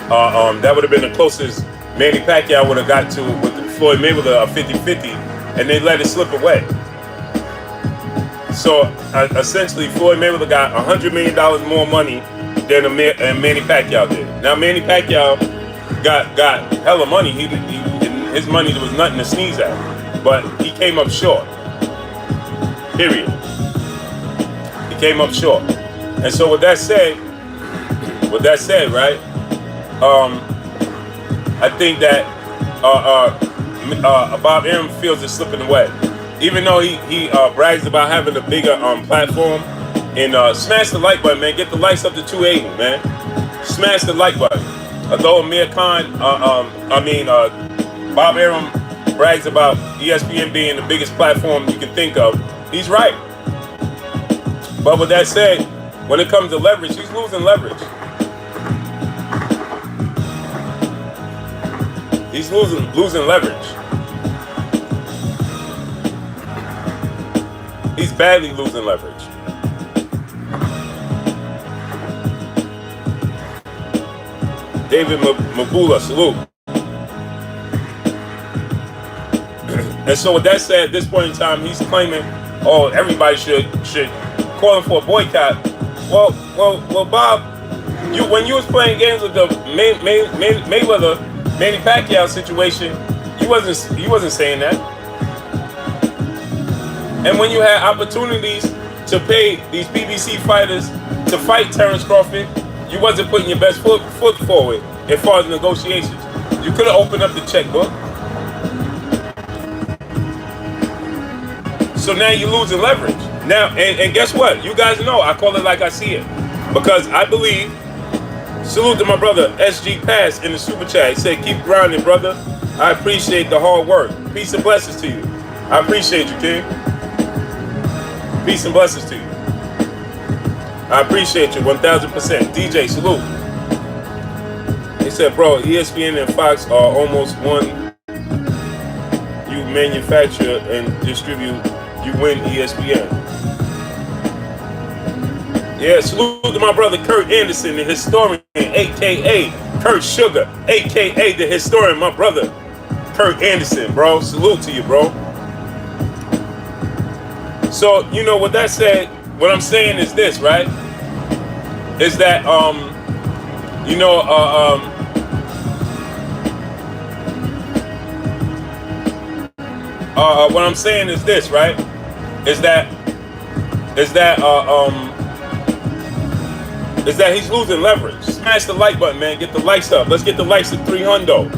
S1: That would have been the closest Manny Pacquiao would have got to with Floyd Mayweather, a 50-50, and they let it slip away. So essentially, Floyd Mayweather got $100 million more money than Manny Pacquiao did. Now Manny Pacquiao got hella money. His money was nothing to sneeze at, but he came up short. Period. He came up short. And so with that said, right? I think that Bob Arum feels it slipping away. Even though he brags about having a bigger platform, and smash the like button, man. Get the likes up to 280, man. Smash the like button. Although Amir Khan, Bob Arum brags about ESPN being the biggest platform you can think of, he's right. But with that said, when it comes to leverage, he's losing leverage. He's losing leverage. He's badly losing leverage. David Mabula, salute. And so with that said, at this point in time, he's claiming, everybody should call him for a boycott. Well, Bob, when you was playing games with the Mayweather, Manny Pacquiao situation, you wasn't saying that. And when you had opportunities to pay these PBC fighters to fight Terence Crawford, you wasn't putting your best foot forward as far as negotiations. You could have opened up the checkbook. So now you're losing leverage. Now, and guess what? You guys know I call it like I see it. Because I believe, salute to my brother SG Pass in the super chat. He said, keep grinding, brother. I appreciate the hard work. Peace and blessings to you. I appreciate you, King. Peace and blessings to you. I appreciate you 1000%. DJ, salute. He said, bro, ESPN and Fox are almost one. You manufacture and distribute, you win ESPN. Yeah, salute to my brother Kurt Anderson, the historian, a.k.a. Kurt Sugar, a.k.a. the historian, my brother Kurt Anderson, bro. Salute to you, bro. So, with that said, what I'm saying is this, right? Is that, what I'm saying is this, right? Is that he's losing leverage. Smash the like button, man. Get the likes up. Let's get the likes to 300.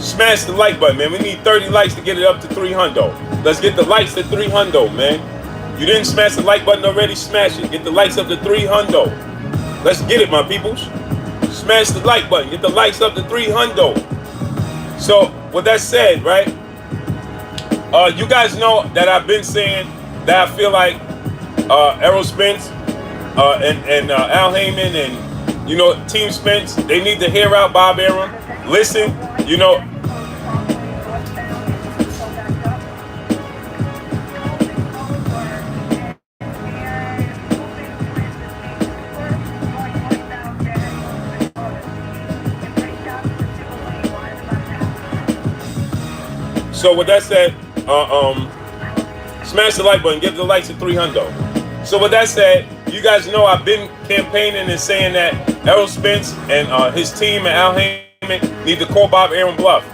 S1: Smash the like button, man. We need 30 likes to get it up to 300. Let's get the likes to 300, man. You didn't smash the like button already, smash it. Get the likes up to 300. Let's get it, my peoples. Smash the like button. Get the likes up to 300. So, with that said, right? You guys know that I've been saying that I feel like Errol Spence and Al Heyman and, you know, Team Spence, they need to hear out Bob Arum. Listen, you know. So with that said, smash the like button, give the likes to 300. So with that said, you guys know I've been campaigning and saying that Errol Spence and his team and Al Heyman need to call Bob Arum bluff.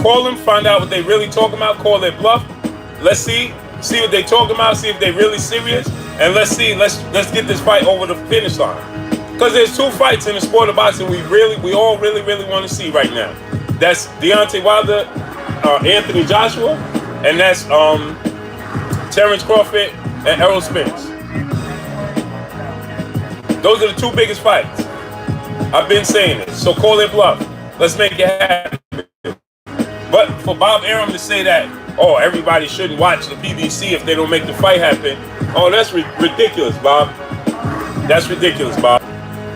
S1: Call them, find out what they really talking about, call their bluff. Let's see what they talking about, see if they really serious, and let's get this fight over the finish line. Because there's two fights in the sport of boxing we all really want to see right now. That's Deontay Wilder, Anthony Joshua, and that's Terence Crawford and Errol Spence. Those are the two biggest fights. I've been saying it. So call it bluff. Let's make it happen. But for Bob Arum to say that, oh, everybody shouldn't watch the PBC if they don't make the fight happen, oh, that's ridiculous, Bob. That's ridiculous, Bob.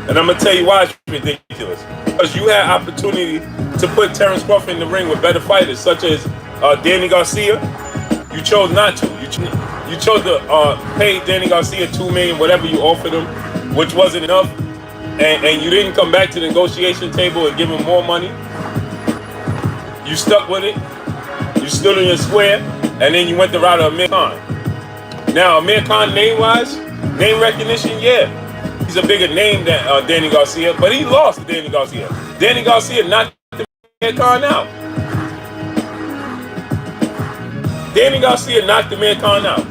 S1: And I'm going to tell you why it's ridiculous. Because you had opportunity to put Terence Crawford in the ring with better fighters, such as Danny Garcia. You chose not to. You chose to pay Danny Garcia $2 million, whatever you offered him, which wasn't enough. And you didn't come back to the negotiation table and give him more money. You stuck with it. You stood on your square, and then you went the route of Amir Khan. Now, Amir Khan, name-wise, name recognition, yeah. He's a bigger name than Danny Garcia, but he lost to Danny Garcia. Danny Garcia knocked Amir Khan out. Danny Garcia knocked Amir Khan out.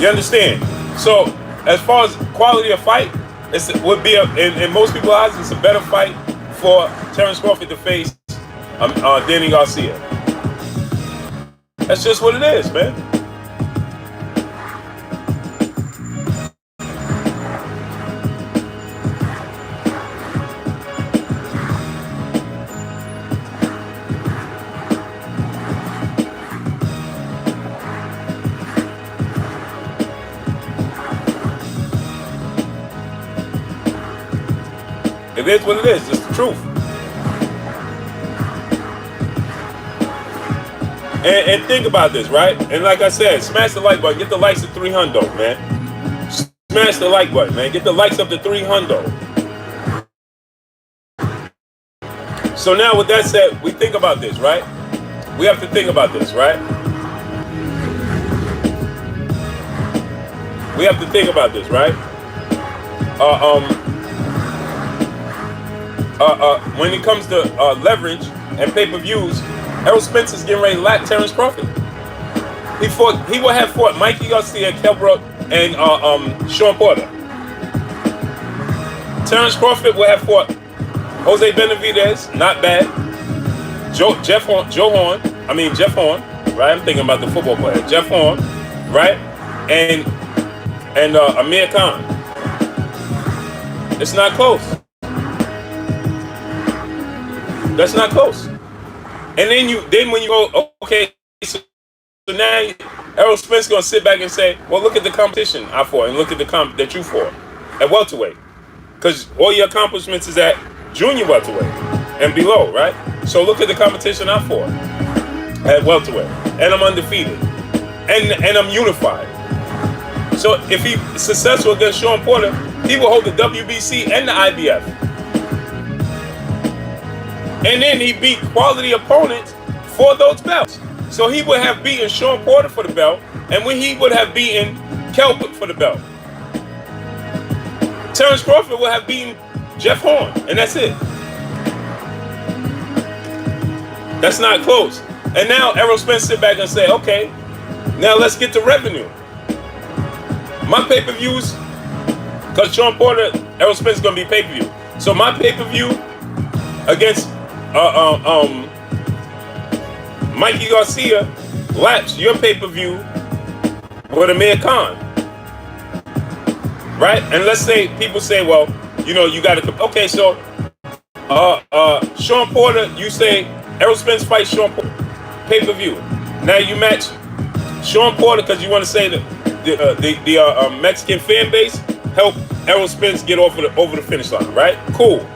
S1: You understand? So, as far as quality of fight, it would be, in most people's eyes, it's a better fight for Terence Crawford to face Danny Garcia. That's just what it is, man. It is what it is. It's the truth. And think about this, right? And like I said, smash the like button. Get the likes to 300, man. Smash the like button, man. Get the likes up to 300. So now with that said, we think about this, right? We have to think about this, right? We have to think about this, right? When it comes to leverage and pay-per-views, Errol Spence is getting ready to lap Terence Crawford. He would have fought Mikey Garcia, Kelbrook, and Sean Porter. Terence Crawford would have fought Jose Benavidez, not bad. Jeff Horn, right? I'm thinking about the football player. Jeff Horn, right? And Amir Khan. It's not close. That's not close. And then when you go, okay, so now Errol Spence gonna sit back and say, well, look at the competition I fought, and look at the comp that you fought at welterweight, because all your accomplishments is at junior welterweight and below, right? So look at the competition I fought at welterweight, and I'm undefeated, and I'm unified. So if he's successful against Sean Porter, he will hold the WBC and the IBF. And then he beat quality opponents for those belts. So he would have beaten Sean Porter for the belt, and when he would have beaten Kelbrook for the belt. Terence Crawford would have beaten Jeff Horn, and that's it. That's not close. And now Errol Spence sit back and say, okay, now let's get to revenue. My pay-per-views, because Sean Porter, Errol Spence is going to be pay-per-view. So my pay-per-view against Mikey Garcia laps your pay-per-view with Amir Khan, right? And let's say people say, well, you know, you got to. Okay, so Sean Porter, you say Errol Spence fights Sean Porter pay-per-view. Now you match Sean Porter because you want to say that the Mexican fan base helped Errol Spence get over the finish line, right? Cool.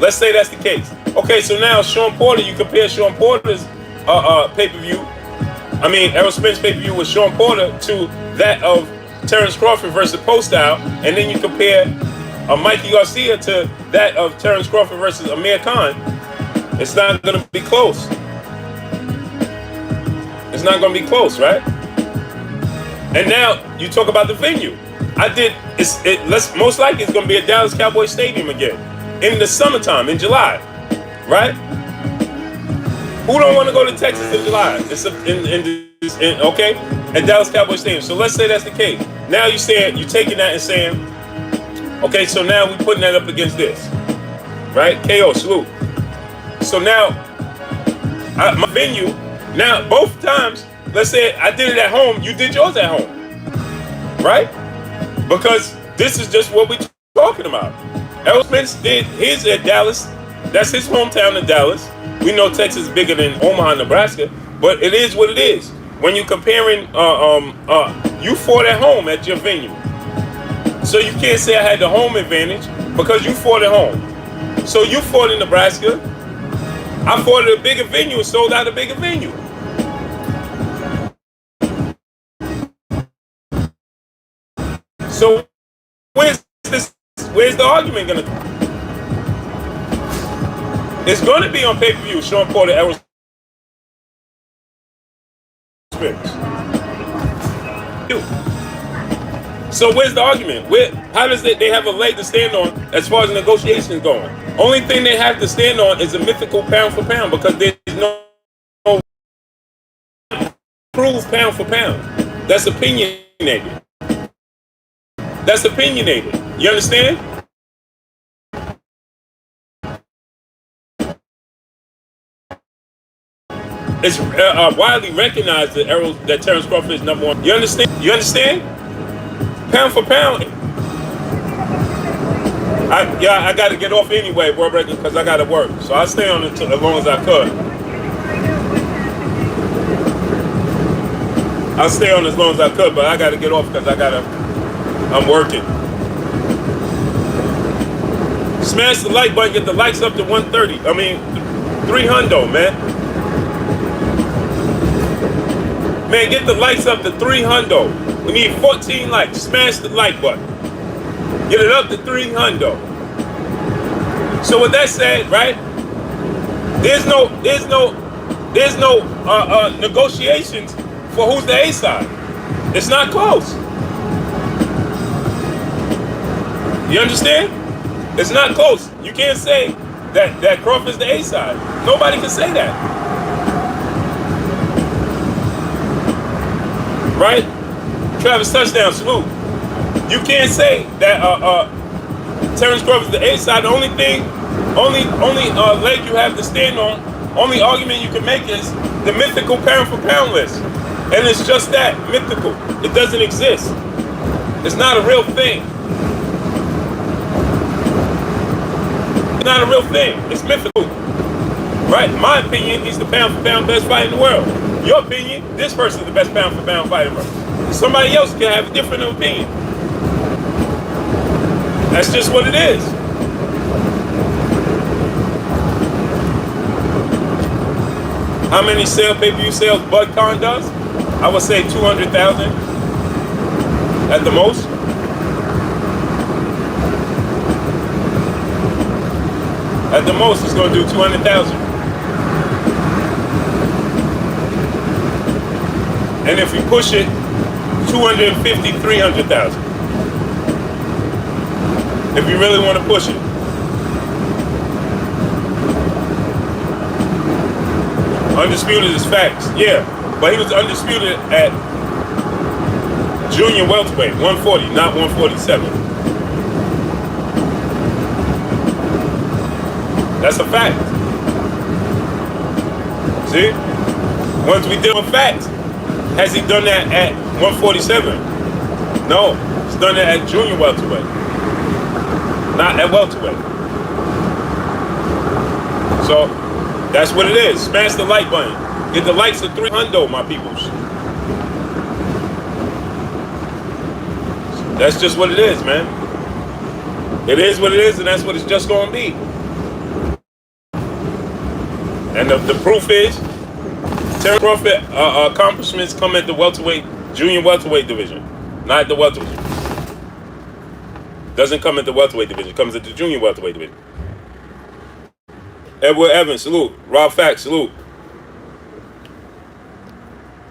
S1: Let's say that's the case. Okay, so now Sean Porter, you compare Sean Porter's pay-per-view, Errol Spence pay-per-view with Sean Porter to that of Terence Crawford versus Postile, and then you compare Mikey Garcia to that of Terence Crawford versus Amir Khan. It's not going to be close. It's not going to be close, right? And now you talk about the venue. Most likely it's going to be at Dallas Cowboys Stadium again in the summertime, in July, right? Who don't want to go to Texas in July? It's okay, at Dallas Cowboys Stadium. So let's say that's the case. Now you're taking that and saying, okay, so now we're putting that up against this, right? KO, salute. So now my venue. Now both times, let's say I did it at home, you did yours at home, right? Because this is just what we're talking about. Errol Spence did his at Dallas. That's his hometown in Dallas. We know Texas is bigger than Omaha, Nebraska, but it is what it is. When you're comparing, you fought at home at your venue. So you can't say I had the home advantage because you fought at home. So you fought in Nebraska. I fought at a bigger venue and sold out a bigger venue. So where's the argument gonna come? It's gonna be on pay-per-view, Sean Porter, Errol Spence. So where's the argument? How does they have a leg to stand on as far as negotiations going? Only thing they have to stand on is a mythical pound for pound because there's no proof pound for pound. That's opinionated. That's opinionated. You understand? It's widely recognized that Terence Crawford is number one. You understand? You understand? Pound for pound. I got to get off anyway, bro, because I got to work. So I stay on it as long as I could. I'll stay on as long as I could, but I got to get off because I'm working. Smash the like button, get the likes up to 130. 300, man. Man, get the likes up to 300. We need 14 likes. Smash the like button. Get it up to 300. So with that said, right? There's no negotiations for who's the A side. It's not close. You understand? It's not close. You can't say that Crawford's the A side. Nobody can say that. Right? Travis touchdown, salute. You can't say that Terence Crawford's the A side. The only leg you have to stand on, only argument you can make is the mythical pound for pound list. And it's just that, mythical. It doesn't exist. It's not a real thing. It's not a real thing. It's mythical. Right? In my opinion, he's the pound for pound best fighter in the world. Your opinion, this person's the best pound for pound fighter in the world. Somebody else can have a different opinion. That's just what it is. How many pay-per-view sales Boycott does? I would say 200,000 at the most. At the most, it's going to do 200,000. And if we push it, 250, 300,000. If you really want to push it. Undisputed is facts, yeah. But he was undisputed at junior welterweight, 140, not 147. That's a fact. See? Once we deal with facts, has he done that at 147? No, he's done that at junior welterweight, not at welterweight. So that's what it is. Smash the like button. Get the likes of 300, my peoples. That's just what it is, man. It is what it is, and that's what it's just going to be. And the proof is, Terence Crawford accomplishments come at the welterweight, junior welterweight division, not the welterweight. Doesn't come at the welterweight division. It comes at the junior welterweight division. Edward Evans, salute. Rob Fax, salute.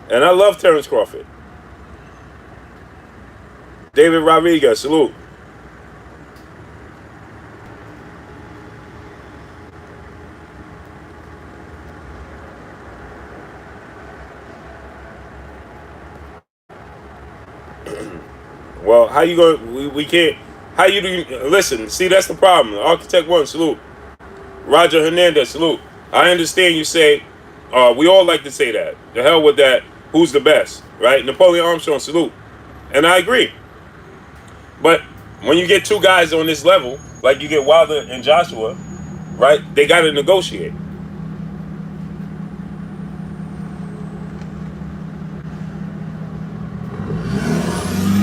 S1: And I love Terence Crawford. David Rodriguez, salute. Well, how you going? We can't. How you do? Listen, see, that's the problem. Architect One, salute. Roger Hernandez, salute. I understand you say, we all like to say that. The hell with that. Who's the best, right? Napoleon Armstrong, salute. And I agree. But when you get two guys on this level, like you get Wilder and Joshua, right? They got to negotiate.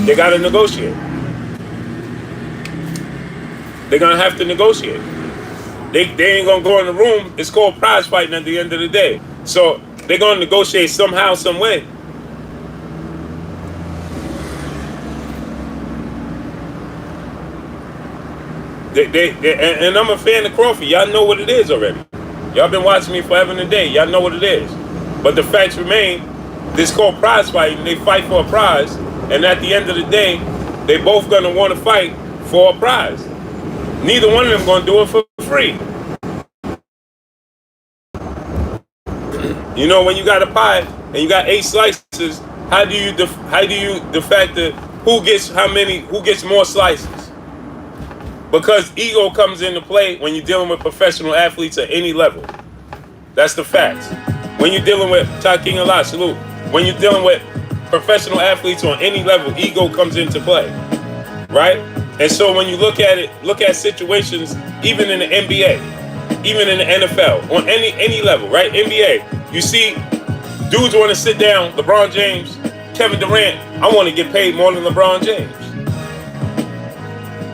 S1: They got to negotiate. They're going to have to negotiate. They ain't going to go in the room. It's called prize fighting at the end of the day. So they're going to negotiate somehow, some way. And I'm a fan of Crawford. Y'all know what it is already. Y'all been watching me forever and a day. Y'all know what it is. But the facts remain. This called prize fighting. They fight for a prize. And at the end of the day, they both going to want to fight for a prize. Neither one of them going to do it for free. You know, when you got a pie and you got 8 slices, how do you factor who gets who gets more slices? Because ego comes into play when you're dealing with professional athletes at any level. That's the facts. When you're dealing with King Allah, salute. When you're dealing with professional athletes on any level, ego comes into play, right? And so when you look at situations, even in the NBA, even in the NFL, on any level, right? NBA, you see dudes want to sit down, LeBron James, Kevin Durant, I want to get paid more than LeBron James.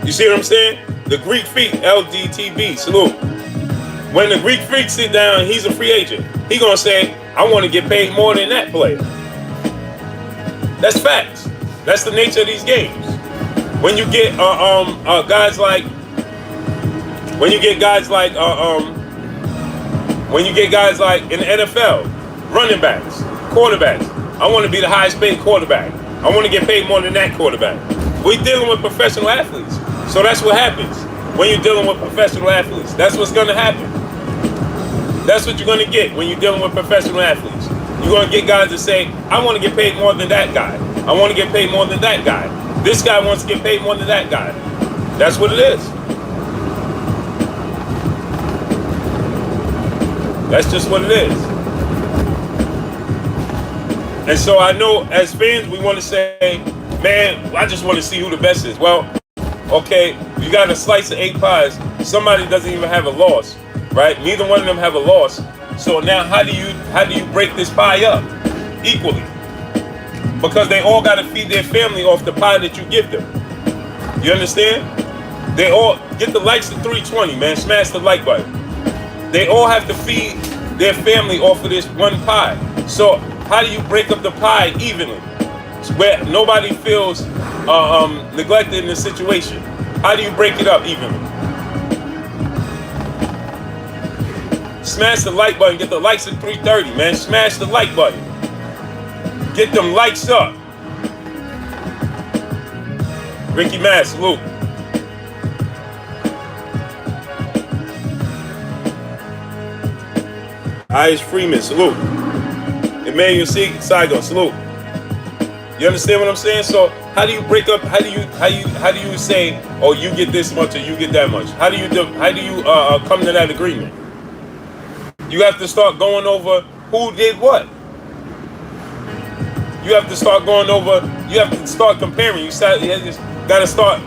S1: You see what I'm saying? The Greek Freak, LDTB, salute. When the Greek Freak sit down, he's a free agent. He gonna say, I want to get paid more than that player. That's facts. That's the nature of these games. When you get guys like in the NFL, running backs, quarterbacks. I want to be the highest paid quarterback. I want to get paid more than that quarterback. We're dealing with professional athletes. So that's what happens when you're dealing with professional athletes. That's what's going to happen. That's what you're going to get when you're dealing with professional athletes. You're going to get guys that say, I want to get paid more than that guy. I want to get paid more than that guy. This guy wants to get paid more than that guy. That's what it is. That's just what it is. And so I know as fans, we want to say, man, I just want to see who the best is. Well, okay, you got a slice of 8 pies. Somebody doesn't even have a loss, right? Neither one of them have a loss. So now how do you break this pie up equally? Because they all got to feed their family off the pie that you give them. You understand? They all get the likes of 320, man. Smash the like button. They all have to feed their family off of this one pie. So how do you break up the pie evenly, where nobody feels neglected in the situation? How do you break it up evenly? Smash the like button. Get the likes at 330, man. Smash the like button. Get them likes up. Ricky Mass, salute. Ice Freeman, salute. Emmanuel Saigon, salute. You understand what I'm saying? So how do you break up? How do you say, oh, you get this much or you get that much? How do you come to that agreement? You have to start going over who did what. You have to start going over. You have to start comparing. You got to start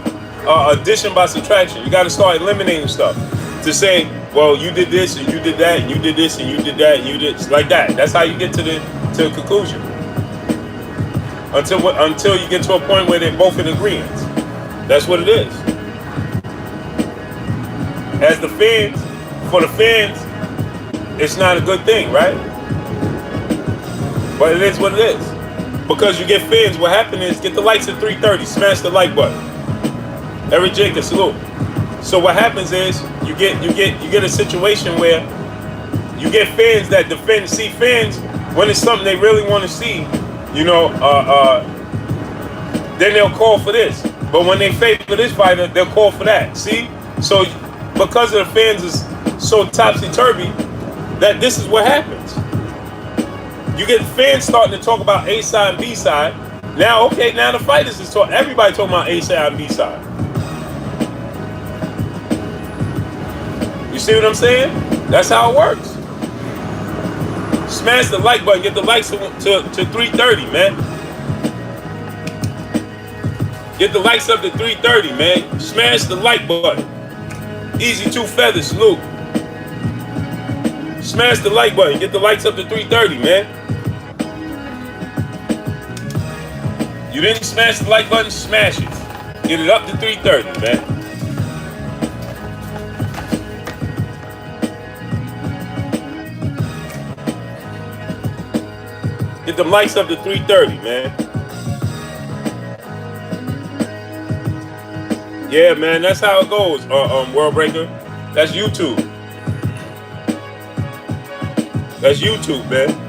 S1: addition by subtraction. You got to start eliminating stuff to say, well, you did this and you did that and you did this and you did that and you did like that. That's how you get to the conclusion. Until you get to a point where they're both in agreement. That's what it is. As the fans, for the fans, it's not a good thing, right? But it is what it is. Because you get fans, what happened is get the likes at 330, smash the like button. Eric Jacobs, salute. So what happens is you get a situation where you get fans that see fans when it's something they really want to see, then they'll call for this. But when they favor this fighter, they'll call for that. See? So because of the fans is so topsy-turvy, that this is what happens. You get fans starting to talk about A side and B side. Now the fighters is talking. Everybody talking about A side and B side. You see what I'm saying? That's how it works. Smash the like button. Get the likes to 330, man. Get the likes up to 330, man. Smash the like button. Easy 2 feathers, salute. Smash the like button. Get the likes up to 330, man. You didn't smash the like button, smash it. Get it up to 330, man. Get them likes up to 330, man. Yeah, man, that's how it goes, World Breaker. That's YouTube. That's YouTube, man.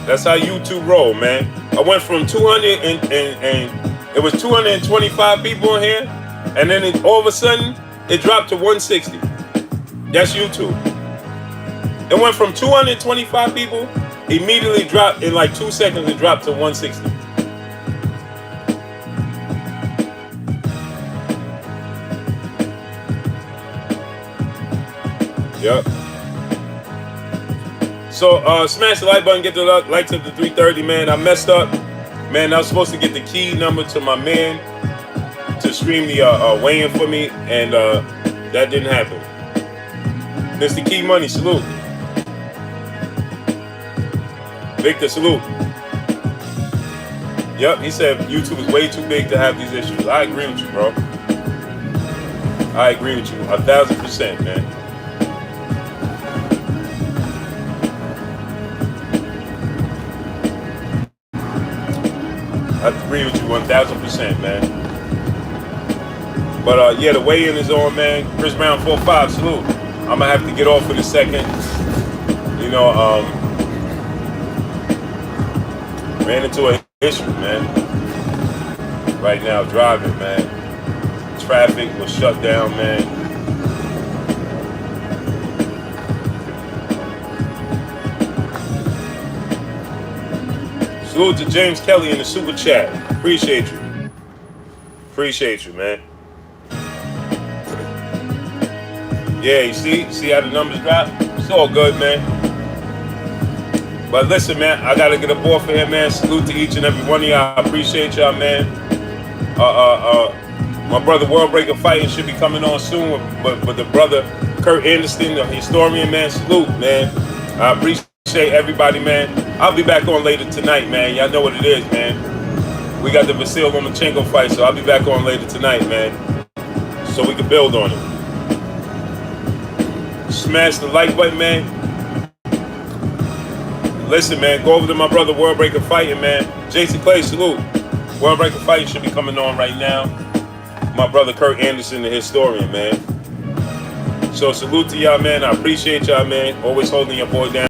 S1: That's how YouTube roll, man. I went from 200 and it was 225 people in here, and then all of a sudden it dropped to 160. That's YouTube. It went from 225 people, immediately dropped in like 2 seconds. It dropped to 160. Yep. So smash the like button, get the likes up to 330, man. I messed up, man. I was supposed to get the key number to my man to stream the weigh-in for me, and that didn't happen. Mr. Key Money, salute. Victor, salute. Yep, he said YouTube is way too big to have these issues. I agree with you, bro. I agree with you 1,000%, man. I agree with you 1,000%, man. But yeah, the weigh-in is on, man. Chris Brown 4-5, salute. I'm gonna have to get off in a second. Ran into an issue, man. Right now, driving, man. Traffic was shut down, man. Salute to James Kelly in the super chat. Appreciate you. Appreciate you, man. Yeah, you see how the numbers drop? It's all good, man. But listen, man, I gotta get aboard for here, man. Salute to each and every one of y'all. I appreciate y'all, man. My brother World Breaker Fighting should be coming on soon with the brother Kurt Anderson, the historian, man. Salute, man. I appreciate everybody, man. I'll be back on later tonight, man. Y'all know what it is, man. We got the Vasil Lomachenko fight, so I'll be back on later tonight, man. So we can build on it. Smash the like button, man. Listen, man, go over to my brother World Breaker Fighting, man. Jason Clay, salute. World Breaker Fighting should be coming on right now. My brother Kurt Anderson, the historian, man. So salute to y'all, man. I appreciate y'all, man. Always holding your boy down.